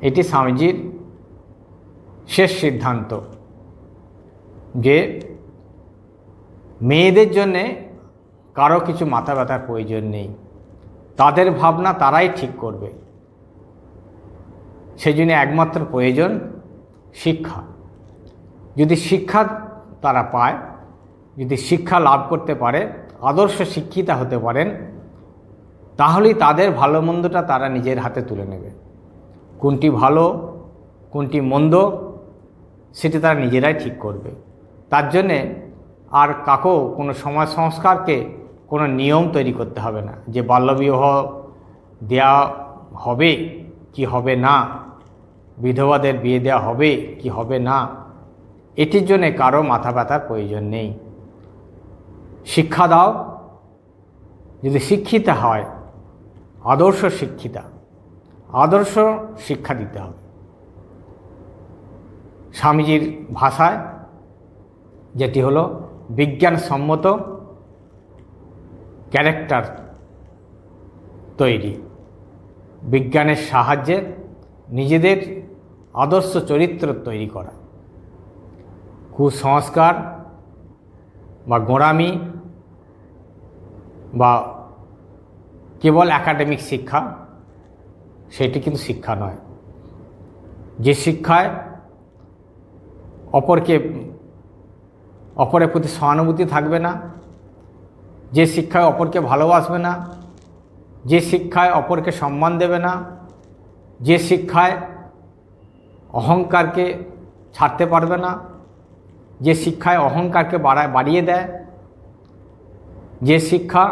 এটি স্বামীজির শেষ সিদ্ধান্ত যে মেয়েদের জন্যে কারো কিছু মাথা ব্যথার প্রয়োজন নেই, তাদের ভাবনা তারাই ঠিক করবে। সেই জন্য একমাত্র প্রয়োজন শিক্ষা। যদি শিক্ষা তারা পায়, যদি শিক্ষা লাভ করতে পারে, আদর্শ শিক্ষিতা হতে পারেন, তাহলেই তাদের ভালো মন্দটা তারা নিজের হাতে তুলে নেবে। কোনটি ভালো কোনটি মন্দ সেটি তারা নিজেরাই ঠিক করবে। তার জন্যে আর কাকেও কোনো সমাজ সংস্কারকে কোনো নিয়ম তৈরি করতে হবে না যে বাল্যবিবাহ দেয়া হবে কি হবে না, বিধবাদের বিয়ে দেওয়া হবে কি হবে না, এটির জন্যে কারো মাথা ব্যথার প্রয়োজন নেই। শিক্ষা দাও, যদি শিক্ষিতা হয়, আদর্শ শিক্ষিতা, আদর্শ শিক্ষা দিতে হবে। স্বামীজির ভাষায় যেটি হলো বিজ্ঞানসম্মত ক্যারেক্টার তৈরি, বিজ্ঞানের সাহায্যে নিজেদের আদর্শ চরিত্র তৈরি করা। কুসংস্কার বা গোঁড়ামি বা কেবল একাডেমিক শিক্ষা, সেটি কিন্তু শিক্ষা নয়। যে শিক্ষায় অপরের প্রতি সহানুভূতি থাকবে না, যে শিক্ষায় অপরকে ভালোবাসবে না, যে শিক্ষায় অপরকে সম্মান দেবে না, যে শিক্ষায় অহংকারকে ছাড়তে পারবে না, যে শিক্ষায় অহংকারকে বাড়িয়ে দেয়, যে শিক্ষা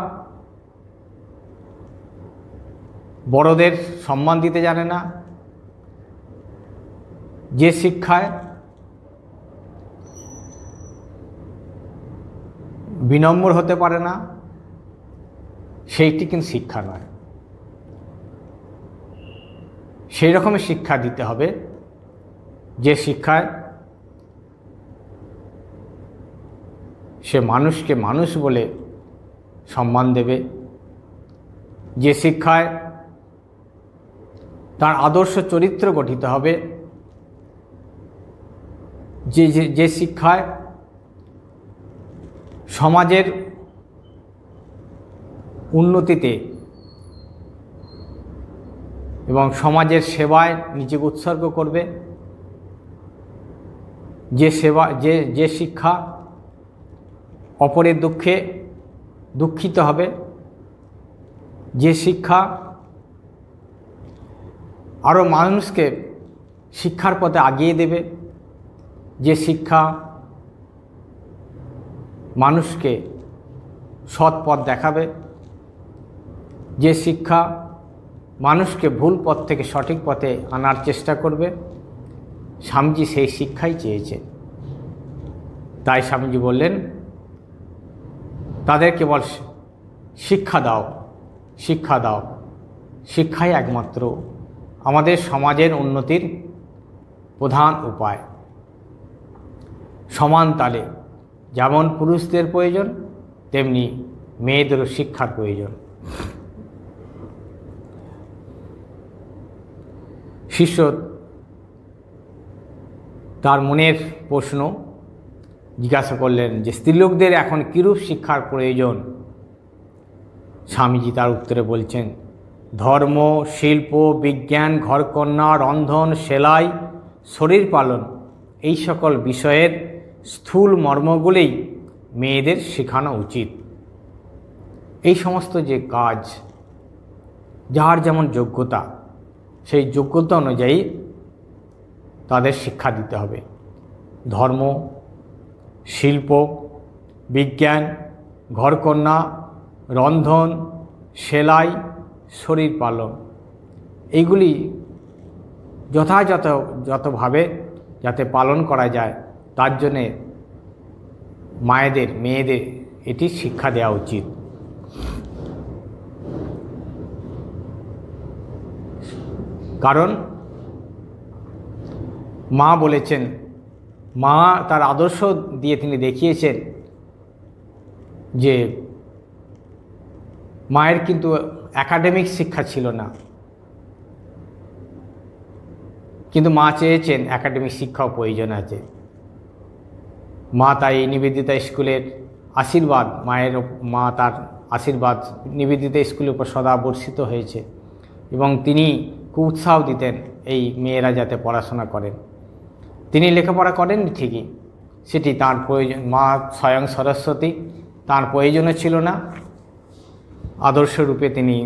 বড়দের সম্মান দিতে জানে না, যে শিক্ষায় বিনম্র হতে পারে না, সেইটি কিন্তু শিক্ষা নয়। সেই রকমের শিক্ষা দিতে হবে যে শিক্ষায় সে মানুষকে মানুষ বলে সম্মান দেবে, যে শিক্ষায় তার আদর্শ চরিত্র গঠিত হবে, যে শিক্ষায় সমাজের উন্নতিতে এবং সমাজের সেবায় নিজেকে উৎসর্গ করবে, যে শিক্ষা অপরের দুঃখে দুঃখিত হবে, যে শিক্ষা আরও মানুষকে শিক্ষার পথে আগিয়ে দেবে, যে শিক্ষা মানুষকে সৎ পথ দেখাবে, যে শিক্ষা মানুষকে ভুল পথ থেকে সঠিক পথে আনার চেষ্টা করবে, স্বামীজি সেই শিক্ষাই চেয়েছে। তাই স্বামীজি বললেন, তাদের কেবল শিক্ষা দাও, শিক্ষা দাও। শিক্ষাই একমাত্র আমাদের সমাজের উন্নতির প্রধান উপায়। সমান তালে যেমন পুরুষদের প্রয়োজন, তেমনি মেয়েদেরও শিক্ষার প্রয়োজন। শিষ্য তার মনের প্রশ্ন জিজ্ঞাসা করলেন যে স্ত্রীলোকদের এখন কিরূপ শিক্ষার প্রয়োজন। স্বামীজি তার উত্তরে বলছেন, ধর্ম, শিল্প, বিজ্ঞান, ঘরকন্যা, রন্ধন, সেলাই, শরীর পালন, এই সকল বিষয়ের স্থূল মর্মগুলোই মেয়েদের শেখানো উচিত। এই সমস্ত যে কাজ, যার যেমন যোগ্যতা, সেই যোগ্যতা অনুযায়ী তাদের শিক্ষা দিতে হবে। ধর্ম, শিল্প, বিজ্ঞান, ঘরকন্যা, রন্ধন, সেলাই, শরীর পালন, এইগুলি যথাযথভাবে যাতে পালন করা যায়, তার জন্যে মেয়েদের এটি শিক্ষা দেওয়া উচিত। কারণ মা বলেছেন, মা তার আদর্শ দিয়ে তিনি দেখিয়েছেন যে মায়ের কিন্তু একাডেমিক শিক্ষা ছিল না, কিন্তু মা চেয়েছেন একাডেমিক শিক্ষাও প্রয়োজন আছে। মা তাই নিবেদিতা স্কুলের আশীর্বাদ, মা তার আশীর্বাদ নিবেদিতা স্কুলের উপর সদা বর্ষিত হয়েছে এবং তিনি খুব উৎসাহ দিতেন এই মেয়েরা যাতে পড়াশোনা করেন। তিনি লেখাপড়া করেননি ঠিকই, সেটি তার প্রয়োজন, মা স্বয়ং সরস্বতী, তার প্রয়োজনও ছিল না। আদর্শরূপে তিনি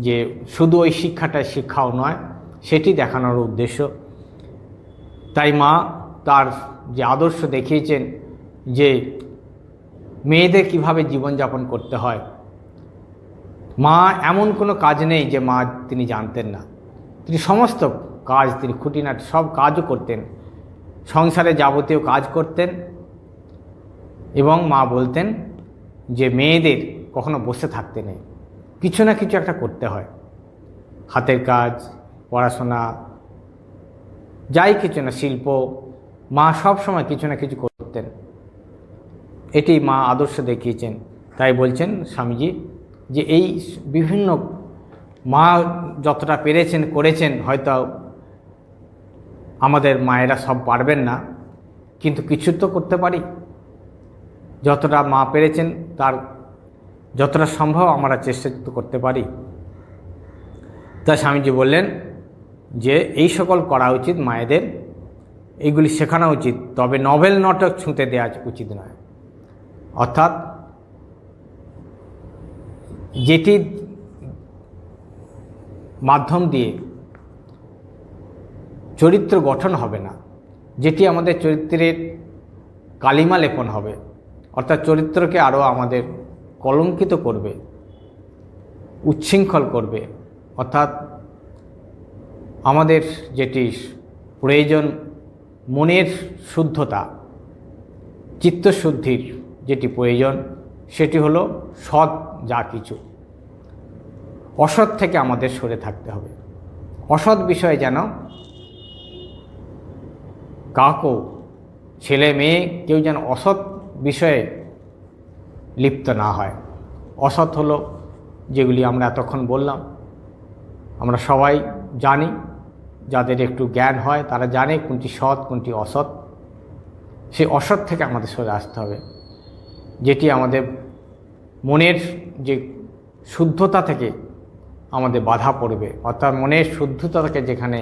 যে শুধু ওই শিক্ষাও নয়, সেটি দেখানোর উদ্দেশ্য। তাই মা তার যে আদর্শ দেখিয়েছেন যে মেয়েদের কিভাবে জীবনযাপন করতে হয়, মা এমন কোনো কাজ নেই যে তিনি জানতেন না। তিনি সমস্ত কাজ, তিনি খুঁটিনাটি সব কাজও করতেন, সংসারে যাবতীয় কাজ করতেন। এবং মা বলতেন যে মেয়েদের কখনো বসে থাকতে নেই, কিছু না কিছু একটা করতে হয়, হাতের কাজ, পড়াশোনা, যাই কিছু না, শিল্প, মা সব সময় কিছু না কিছু করতেন। এটি মা আদর্শ দেখিয়েছেন। তাই বলছেন স্বামীজি যে এই বিভিন্ন মা যতটা পেরেছেন করেছেন, হয়তো আমাদের মায়েরা সব পারবেন না, কিন্তু কিছু তো করতে পারি। যতটা মা পেরেছেন তার যতটা সম্ভব আমরা চেষ্টা তো করতে পারি। তা স্বামীজি বললেন যে এই সকল করা উচিত, মায়েদের এইগুলি শেখানো উচিত, তবে নভেল নাটক ছুঁতে দেওয়া উচিত নয়। অর্থাৎ যেটি মাধ্যম দিয়ে চরিত্র গঠন হবে না, যেটি আমাদের চরিত্রের কালিমা লেপন হবে, অর্থাৎ চরিত্রকে আরও আমাদের কলঙ্কিত করবে, উচ্ছৃঙ্খল করবে, অর্থাৎ আমাদের যেটি প্রয়োজন মনের শুদ্ধতা, চিত্তশুদ্ধির যেটি প্রয়োজন, সেটি হলো সৎ যা কিছু, অসৎ থেকে আমাদের সরে থাকতে হবে। অসৎ বিষয়ে যেন কাউকে, ছেলে মেয়ে কেউ যেন অসৎ বিষয়ে লিপ্ত না হয়। অসৎ হলো যেগুলি আমরা এতক্ষণ বললাম, আমরা সবাই জানি, যাদের একটু জ্ঞান হয় তারা জানে কোনটি সৎ কোনটি অসৎ। সেই অসৎ থেকে আমাদের সরে আসতে হবে, যেটি আমাদের মনের যে শুদ্ধতা থেকে আমাদের বাধা পড়বে, অর্থাৎ মনের শুদ্ধতা থেকে যেখানে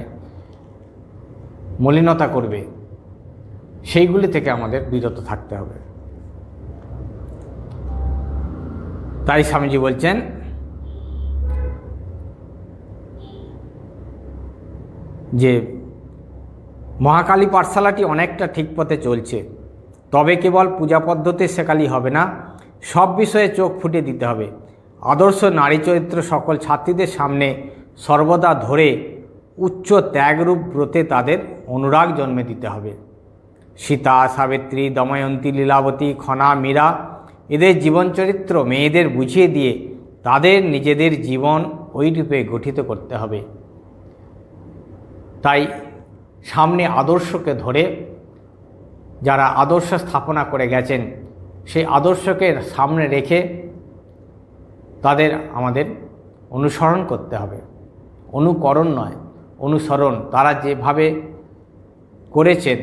মলিনতা করবে, সেইগুলি থেকে আমাদের বিরত থাকতে হবে। তাই স্বামীজি বলছেন যে মহাকালী পাঠশালাটি অনেকটা ঠিক পথে চলছে, তবে কেবল পূজা পদ্ধতি শেখালেই হবে না, সব বিষয়ে চোখ ফুটে দিতে হবে। আদর্শ নারী চরিত্র সকল ছাত্রীদের সামনে সর্বদা ধরে উচ্চ ত্যাগরূপ ব্রতে তাদের অনুরাগ জন্মে দিতে হবে। সীতা, সাবিত্রী, দময়ন্তী, লীলাবতী, খনা, মীরা এদের জীবন চরিত্র মেয়েদের বুঝিয়ে দিয়ে তাদের নিজেদের জীবন ওই রূপে গঠিত করতে হবে। তাই সামনে আদর্শকে ধরে যারা আদর্শ স্থাপনা করে গেছেন, সেই আদর্শকে সামনে রেখে তাদের আমাদের অনুসরণ করতে হবে। অনুকরণ নয়, অনুসরণ। তারা যেভাবে করেছেন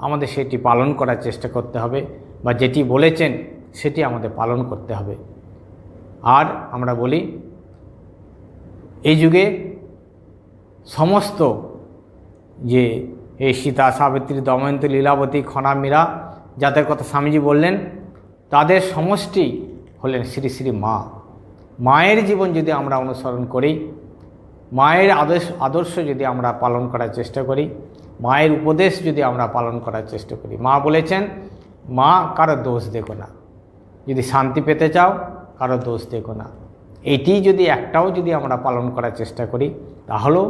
আমাদের সেটি পালন করার চেষ্টা করতে হবে, বা যেটি বলেছেন সেটি আমাদের পালন করতে হবে। আর আমরা বলি এই যুগে সমস্ত যে এই সীতা, সাবিত্রী, দময়ন্তী, লীলাবতী, খনা, মীরা যাদের কথা স্বামীজি বললেন, তাদের সমষ্টি হলেন শ্রী শ্রী মা। মায়ের জীবন যদি আমরা অনুসরণ করি, মায়ের আদর্শ যদি আমরা পালন করার চেষ্টা করি, মায়ের উপদেশ যদি আমরা পালন করার চেষ্টা করি, মা বলেছেন মা কারো দোষ দেখো না, যদি শান্তি পেতে চাও কারো দোষ দেখো না। এইটি যদি একটাও যদি আমরা পালন করার চেষ্টা করি, তাহলেও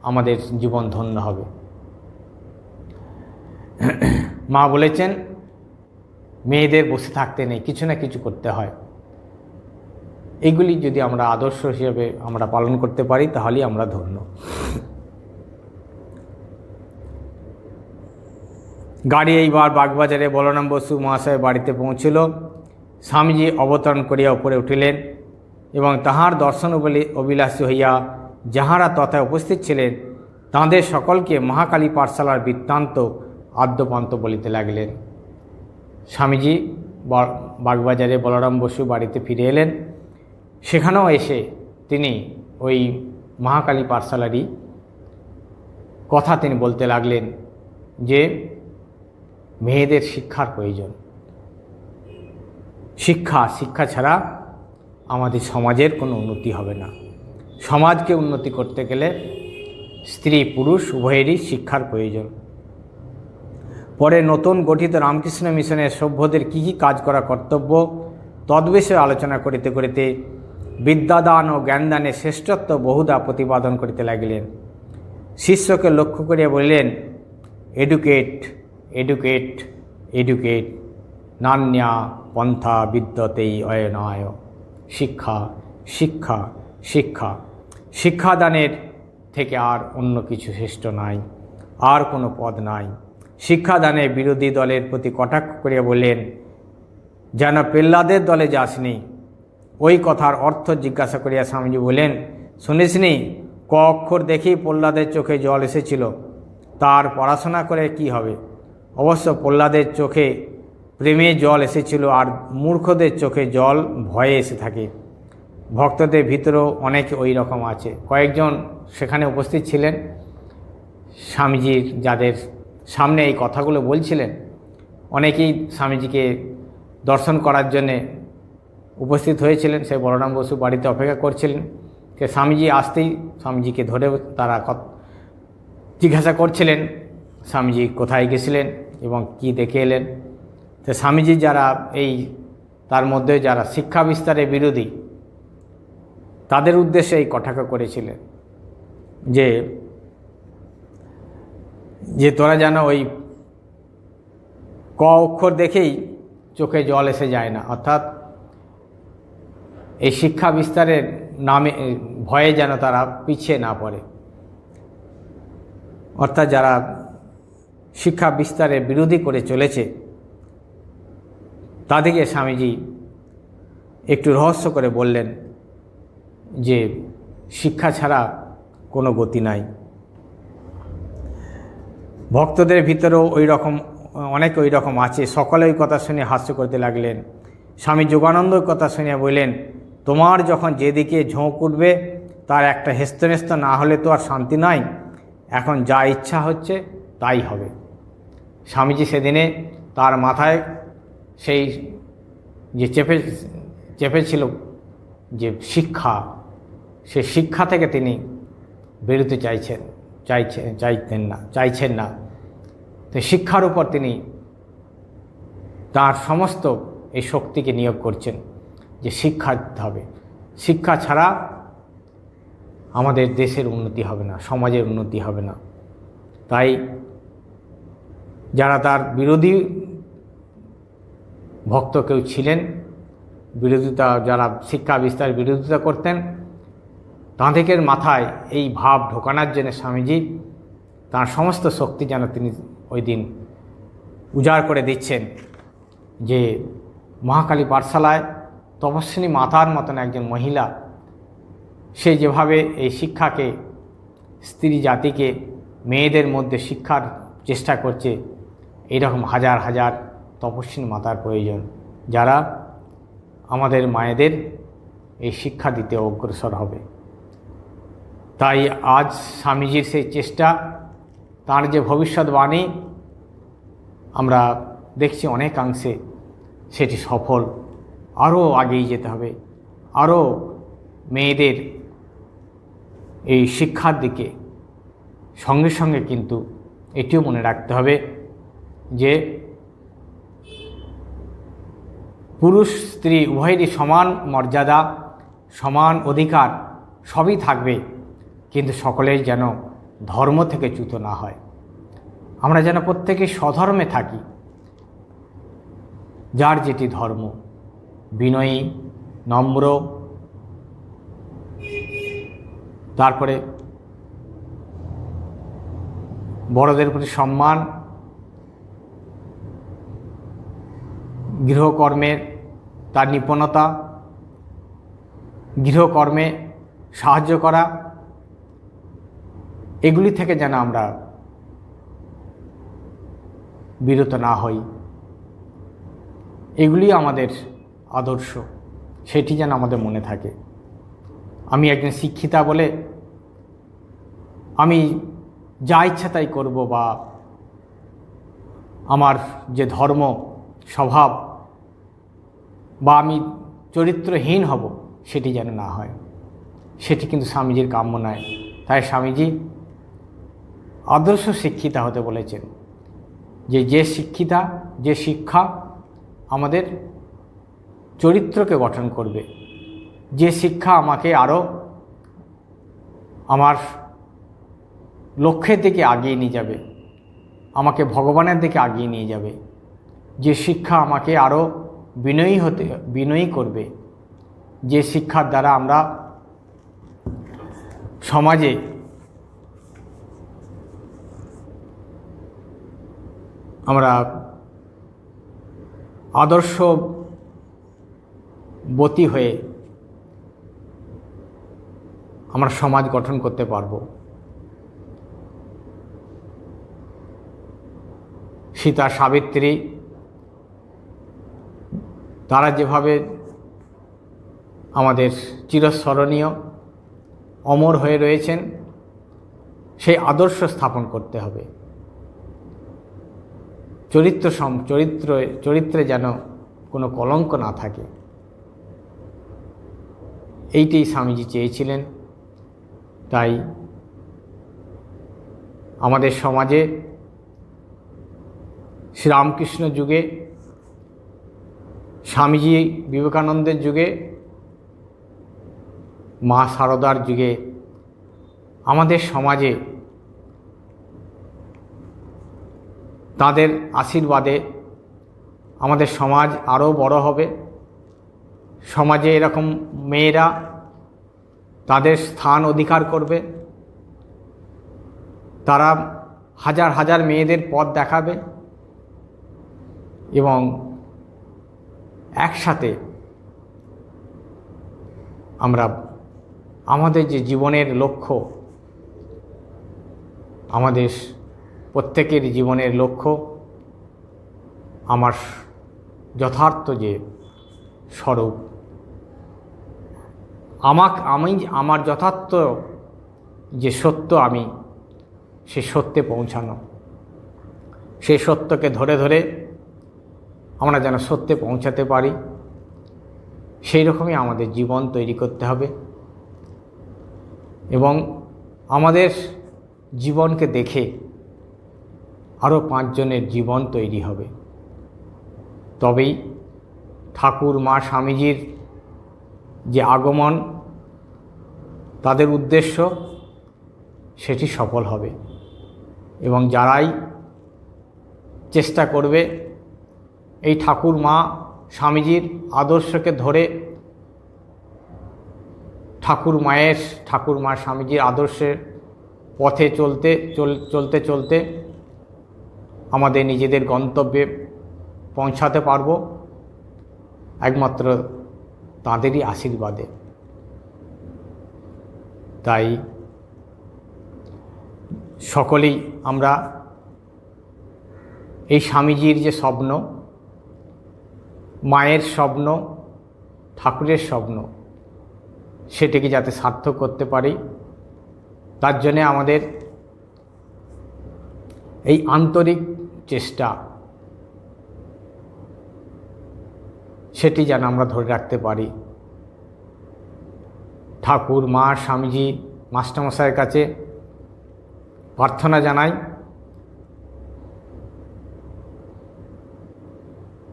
আমাদের জীবন ধন্য হবে। মা বলেছেন মেয়েদের বসে থাকতে নেই, কিছু না কিছু করতে হয়। এইগুলি যদি আমরা আদর্শ হিসেবে আমরা পালন করতে পারি, তাহলেই আমরা ধন্য। গাড়ি এইবার বাগবাজারে বলরাম বসু মহাশয়ের বাড়িতে পৌঁছিল। স্বামীজি অবতরণ করিয়া উপরে উঠিলেন এবং তাহার দর্শন অভিলাষী হইয়া যাহারা তথায় উপস্থিত ছিলেন তাঁদের সকলকে মহাকালী পাঠশালার বৃত্তান্ত আদ্যপান্ত বলিতে লাগলেন। স্বামীজি বাগবাজারে বলরাম বসু বাড়িতে ফিরে এলেন। সেখানেও এসে তিনি ওই মহাকালী পাঠশালারই কথা তিনি বলতে লাগলেন যে মেয়েদের শিক্ষার প্রয়োজন। শিক্ষা ছাড়া আমাদের সমাজের কোনো উন্নতি হবে না। সমাজকে উন্নতি করতে গেলে স্ত্রী পুরুষ উভয়েরই শিক্ষার প্রয়োজন। পরে নতুন গঠিত রামকৃষ্ণ মিশনের সভ্যদের কী কী কাজ করা কর্তব্য তদ্বিষয়ে আলোচনা করিতে করিতে বিদ্যাদান ও জ্ঞানদানের শ্রেষ্ঠত্ব বহুধা প্রতিপাদন করিতে লাগিলেন। শিষ্যকে লক্ষ্য করিয়া বলিলেন, এডুকেট এডুকেট এডুকেট, নান্যা পন্থা বিদ্যতেই অয়নায়। শিক্ষা শিক্ষা শিক্ষা, শিক্ষাদানের থেকে আর অন্য কিছু শ্রেষ্ঠ নাই, আর কোনো পদ নাই। শিক্ষাদানে বিরোধী দলের প্রতি কটাক্ষ করিয়া বললেন, যেন পেল্লাদের দলে যাসনি। ওই কথার অর্থ জিজ্ঞাসা করিয়া স্বামীজি বললেন, শুনিসনি ক অক্ষর দেখেই প্রহ্লাদের চোখে জল এসেছিল, তার পড়াশোনা করে কি হবে? অবশ্য প্রহ্লাদের চোখে প্রেমে জল এসেছিল, আর মূর্খদের চোখে জল ভয়ে এসে থাকে। ভক্তদের ভিতরেও অনেকে ওই রকম আছে। কয়েকজন সেখানে উপস্থিত ছিলেন, স্বামীজির যাদের সামনে এই কথাগুলো বলছিলেন, অনেকেই স্বামীজিকে দর্শন করার জন্যে উপস্থিত হয়েছিলেন। সেই বলরাম বসু বাড়িতে অপেক্ষা করছিলেন, যে স্বামীজি আসতেই স্বামীজিকে ধরে তারা জিজ্ঞাসা করছিলেন স্বামীজি কোথায় গেছিলেন এবং কি দেখে এলেন। তো স্বামীজি যারা এই তার মধ্যে যারা শিক্ষা বিস্তারের বিরোধী, তাদের উদ্দেশ্যে এই কটাক্ষ করেছিলেন যে তোরা যেন ওই ক অক্ষর দেখেই চোখে জল এসে যায় না, অর্থাৎ এই শিক্ষা বিস্তারের নামে ভয়ে যেন তারা পিছিয়ে না পড়ে। অর্থাৎ যারা শিক্ষা বিস্তারের বিরোধী করে চলেছে তাদেরকে স্বামীজি একটু রহস্য করে বললেন যে শিক্ষা ছাড়া কোনো গতি নাই। ভক্তদের ভিতরেও অনেক ওই রকম আছে। সকলে ওই কথা শুনে হাস্য করতে লাগলেন। স্বামী যোগানন্দর কথা শুনে বললেন, তোমার যখন যেদিকে ঝোঁক উঠবে তার একটা হেস্তনেস্ত না হলে তো আর শান্তি নাই। এখন যা ইচ্ছা হচ্ছে তাই হবে। স্বামীজি সেদিনে তার মাথায় সেই যে চেপেছিল যে শিক্ষা, সে শিক্ষা থেকে তিনি বেরোতে চাইছেন না। তো শিক্ষার উপর তিনি তার সমস্ত এই শক্তিকে নিয়োগ করছেন যে শিক্ষা দিতে হবে। শিক্ষা ছাড়া আমাদের দেশের উন্নতি হবে না, সমাজের উন্নতি হবে না। তাই যারা তার বিরোধী ভক্ত কেউ ছিলেন, যারা শিক্ষা বিস্তার বিরোধিতা করতেন, তাঁদের মাথায় এই ভাব ঢোকানোর জন্য স্বামীজি তার সমস্ত শক্তি যেন তিনি ওই দিন উজাড় করে দিচ্ছেন। যে মহাকালী পাঠশালায় তপস্বিনী মাতার মতন একজন মহিলা, সে যেভাবে এই শিক্ষাকে, স্ত্রী জাতিকে, মেয়েদের মধ্যে শিক্ষার চেষ্টা করছে, এইরকম হাজার হাজার তপস্বিনী মাতার প্রয়োজন, যারা আমাদের মায়েদের এই শিক্ষা দিতে অগ্রসর হবে। তাই আজ স্বামীজির সেই চেষ্টা, তার যে ভবিষ্যৎবাণী, আমরা দেখছি অনেকাংশে সেটি সফল। আরও আগেই যেতে হবে, আরও মেয়েদের এই শিক্ষার দিকে। সঙ্গে সঙ্গে কিন্তু এটিও মনে রাখতে হবে যে পুরুষ স্ত্রী উভয়েরই সমান মর্যাদা, সমান অধিকার সবই থাকবে, কিন্তু সকলেই যেন ধর্ম থেকে চ্যুত না হয়। আমরা যেন প্রত্যেকে স্বধর্মে থাকি, যার যেটি ধর্ম, বিনয়ী, নম্র, তারপরে বড়দের প্রতি সম্মান, গৃহকর্মের তার নিপুণতা, গৃহকর্মে সাহায্য করা, এগুলি থেকে যেন আমরা বিরত না হই। এগুলি আমাদের আদর্শ, সেটি যেন আমাদের মনে থাকে। আমি একজন শিক্ষিতা বলে আমি যা ইচ্ছা তাই করব, বা আমার যে ধর্ম স্বভাব, বা আমি চরিত্রহীন হব, সেটি যেন না হয়। সেটি কিন্তু স্বামীজির কাম্য নয়। তাই স্বামীজি আদর্শ শিক্ষিতা হতে বলেছেন, যে শিক্ষিতা, যে শিক্ষা আমাদের চরিত্রকে গঠন করবে, যে শিক্ষা আমাকে আরও আমার লক্ষ্যের দিকে আগিয়ে নিয়ে যাবে, আমাকে ভগবানের দিকে আগিয়ে নিয়ে যাবে, যে শিক্ষা আমাকে আরও বিনয়ী করবে, যে শিক্ষার দ্বারা আমরা সমাজে আদর্শ বতী হয়ে আমরা সমাজ গঠন করতে পারব। সীতা সাবিত্রী তারা যেভাবে আমাদের চিরস্মরণীয় অমর হয়ে রয়েছেন, সেই আদর্শ স্থাপন করতে হবে। চরিত্রে যেন কোনো কলঙ্ক না থাকে, এইটাই স্বামীজি চেয়েছিলেন। তাই আমাদের সমাজে শ্রীরামকৃষ্ণ যুগে, স্বামীজি বিবেকানন্দের যুগে, মা সারদার যুগে আমাদের সমাজে তাদের আশীর্বাদে আমাদের সমাজ আরও বড় হবে। সমাজে এরকম মেয়েরা তাদের স্থান অধিকার করবে, তারা হাজার হাজার মেয়েদের পথ দেখাবে এবং একসাথে আমরা আমাদের যে জীবনের লক্ষ্য, আমাদের প্রত্যেকের জীবনের লক্ষ্য, আমার যথার্থ যে স্বরূপ, আমার যথার্থ যে সত্য, আমি সে সত্যে পৌঁছানো, সেই সত্যকে ধরে ধরে আমরা যেন সত্যে পৌঁছাতে পারি, সেই রকমই আমাদের জীবন তৈরি করতে হবে। এবং আমাদের জীবনকে দেখে আরও 5 জনের জীবন তৈরি হবে, তবেই ঠাকুর মা স্বামীজির যে আগমন, তাদের উদ্দেশ্য সেটি সফল হবে। এবং যারাই চেষ্টা করবে এই ঠাকুর মা স্বামীজির আদর্শকে ধরে, ঠাকুর মা স্বামীজির আদর্শের পথে চলতে চলতে আমাদের নিজেদের গন্তব্যে পৌঁছাতে পারব একমাত্র তাঁদেরই আশীর্বাদে। তাই সকলেই আমরা এই স্বামীজির যে স্বপ্ন, মায়ের স্বপ্ন, ঠাকুরের স্বপ্ন, সেটিকে যাতে সার্থক করতে পারি, তার জন্যে আমাদের এই আন্তরিক চেষ্টা, সেটি যেন আমরা ধরে রাখতে পারি। ঠাকুর মা স্বামীজি মাস্টারমশাইয়ের কাছে প্রার্থনা জানাই,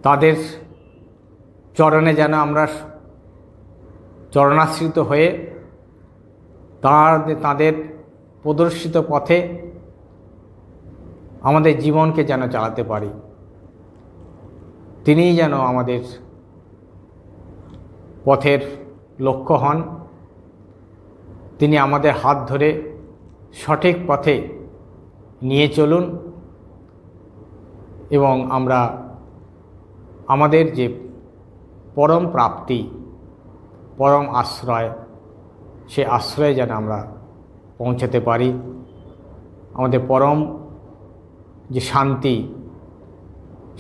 তাদের চরণে যেন আমরা চরণাশ্রিত হয়ে তাদের প্রদর্শিত পথে আমাদের জীবনকে যেন চালাতে পারি। তিনিই যেন আমাদের পথের লক্ষ্য হন, তিনি আমাদের হাত ধরে সঠিক পথে নিয়ে চলুন এবং আমরা আমাদের যে পরম প্রাপ্তি, পরম আশ্রয়, সে আশ্রয়ে যেন আমরা পৌঁছাতে পারি। আমাদের পরম যে শান্তি,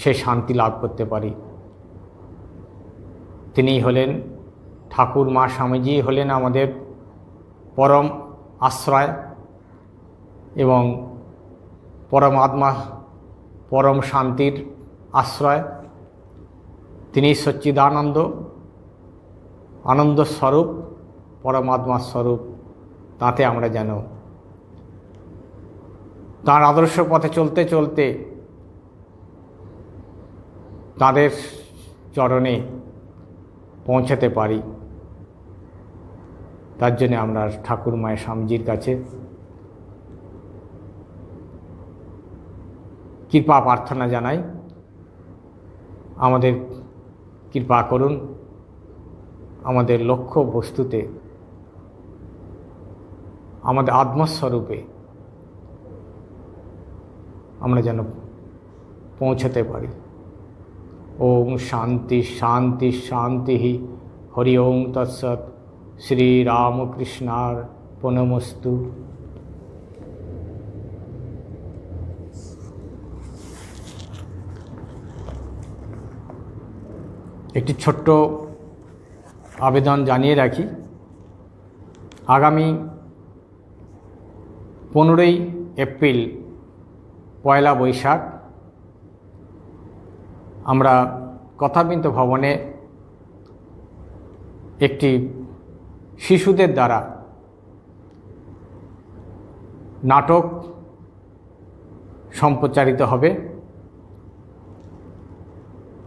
সেই শান্তি লাভ করতে পারি। তিনিই হলেন ঠাকুর মা স্বামীজি, হলেন আমাদের পরম আশ্রয় এবং পরমাত্মা, পরম শান্তির আশ্রয়। তিনি সচ্চিদানন্দ, আনন্দ স্বরূপ, পরমাত্মা স্বরূপ। তাতে আমরা যেন তাঁর আদর্শ পথে চলতে চলতে তাদের চরণে পৌঁছাতে পারি। তার জন্য আমরা ঠাকুর মায়ের স্বামীজির কাছে কৃপা প্রার্থনা জানাই, আমাদের কৃপা করুন, আমাদের লক্ষ্য বস্তুতে, আমাদের আত্মস্বরূপে আমরা যেন পৌঁছাতে পারি। ওম শান্তি শান্তি শান্তি। হরি ওম তৎসৎ। শ্রী রামকৃষ্ণার প্রণমস্তু। একটি ছোট্ট আবেদন জানিয়ে রাখি, আগামী 15ই এপ্রিল পয়লা বৈশাখ আমরা কথাবৃন্দ ভবনে একটি শিশুদের দ্বারা নাটক সম্প্রচারিত হবে।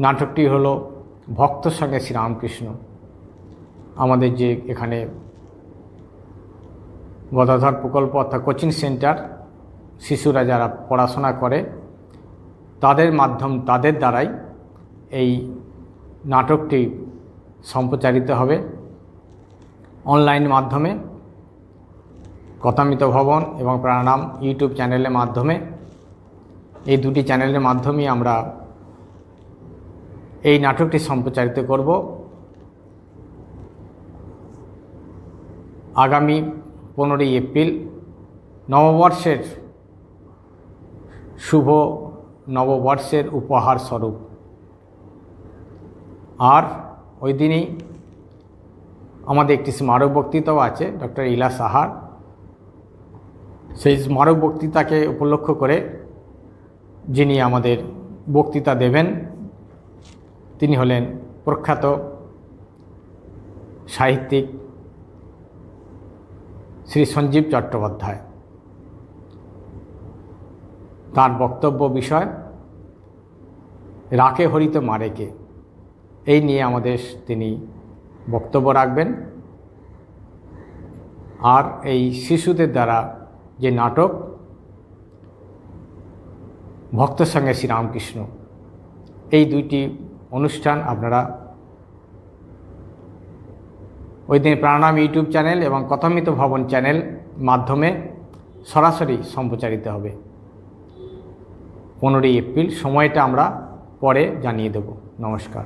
নাটকটি হলো ভক্তর সঙ্গে শ্রীরামকৃষ্ণ। আমাদের যে এখানে গদাধর প্রকল্প অর্থাৎ কোচিং সেন্টার, শিশুরা যারা পড়াশোনা করে তাদের দ্বারাই এই নাটকটি সম্প্রচারিত হবে অনলাইন মাধ্যমে। কথামৃত ভবন এবং প্রাণায়াম ইউটিউব চ্যানেলের মাধ্যমে, এই দুটি চ্যানেলের মাধ্যমেই আমরা এই নাটকটি সম্প্রচারিত করব। আগামী 15ই এপ্রিল নববর্ষের শুভ নববর্ষের উপহার স্বরূপ। আর ওই দিনই আমাদের একটি স্মারক বক্তৃতাও আছে ডক্টর ইলা সাহার। সেই স্মারক বক্তৃতাকে উপলক্ষ করে যিনি আমাদের বক্তৃতা দেবেন তিনি হলেন প্রখ্যাত সাহিত্যিক শ্রী সঞ্জীব চট্টোপাধ্যায়। তার বক্তব্য বিষয় রাখে হরিতে মারেকে, এই নিয়ে আমাদের তিনি বক্তব্য রাখবেন। আর এই শিশুদের দ্বারা যে নাটক ভক্তের সঙ্গে শ্রীরামকৃষ্ণ, এই দুইটি অনুষ্ঠান আপনারা ওই দিন প্রাণায়াম ইউটিউব চ্যানেল এবং কথামৃত ভবন চ্যানেল মাধ্যমে সরাসরি সম্প্রচারিত হবে। 15ই এপ্রিল, সময়টা আমরা পরে জানিয়ে দেব। নমস্কার।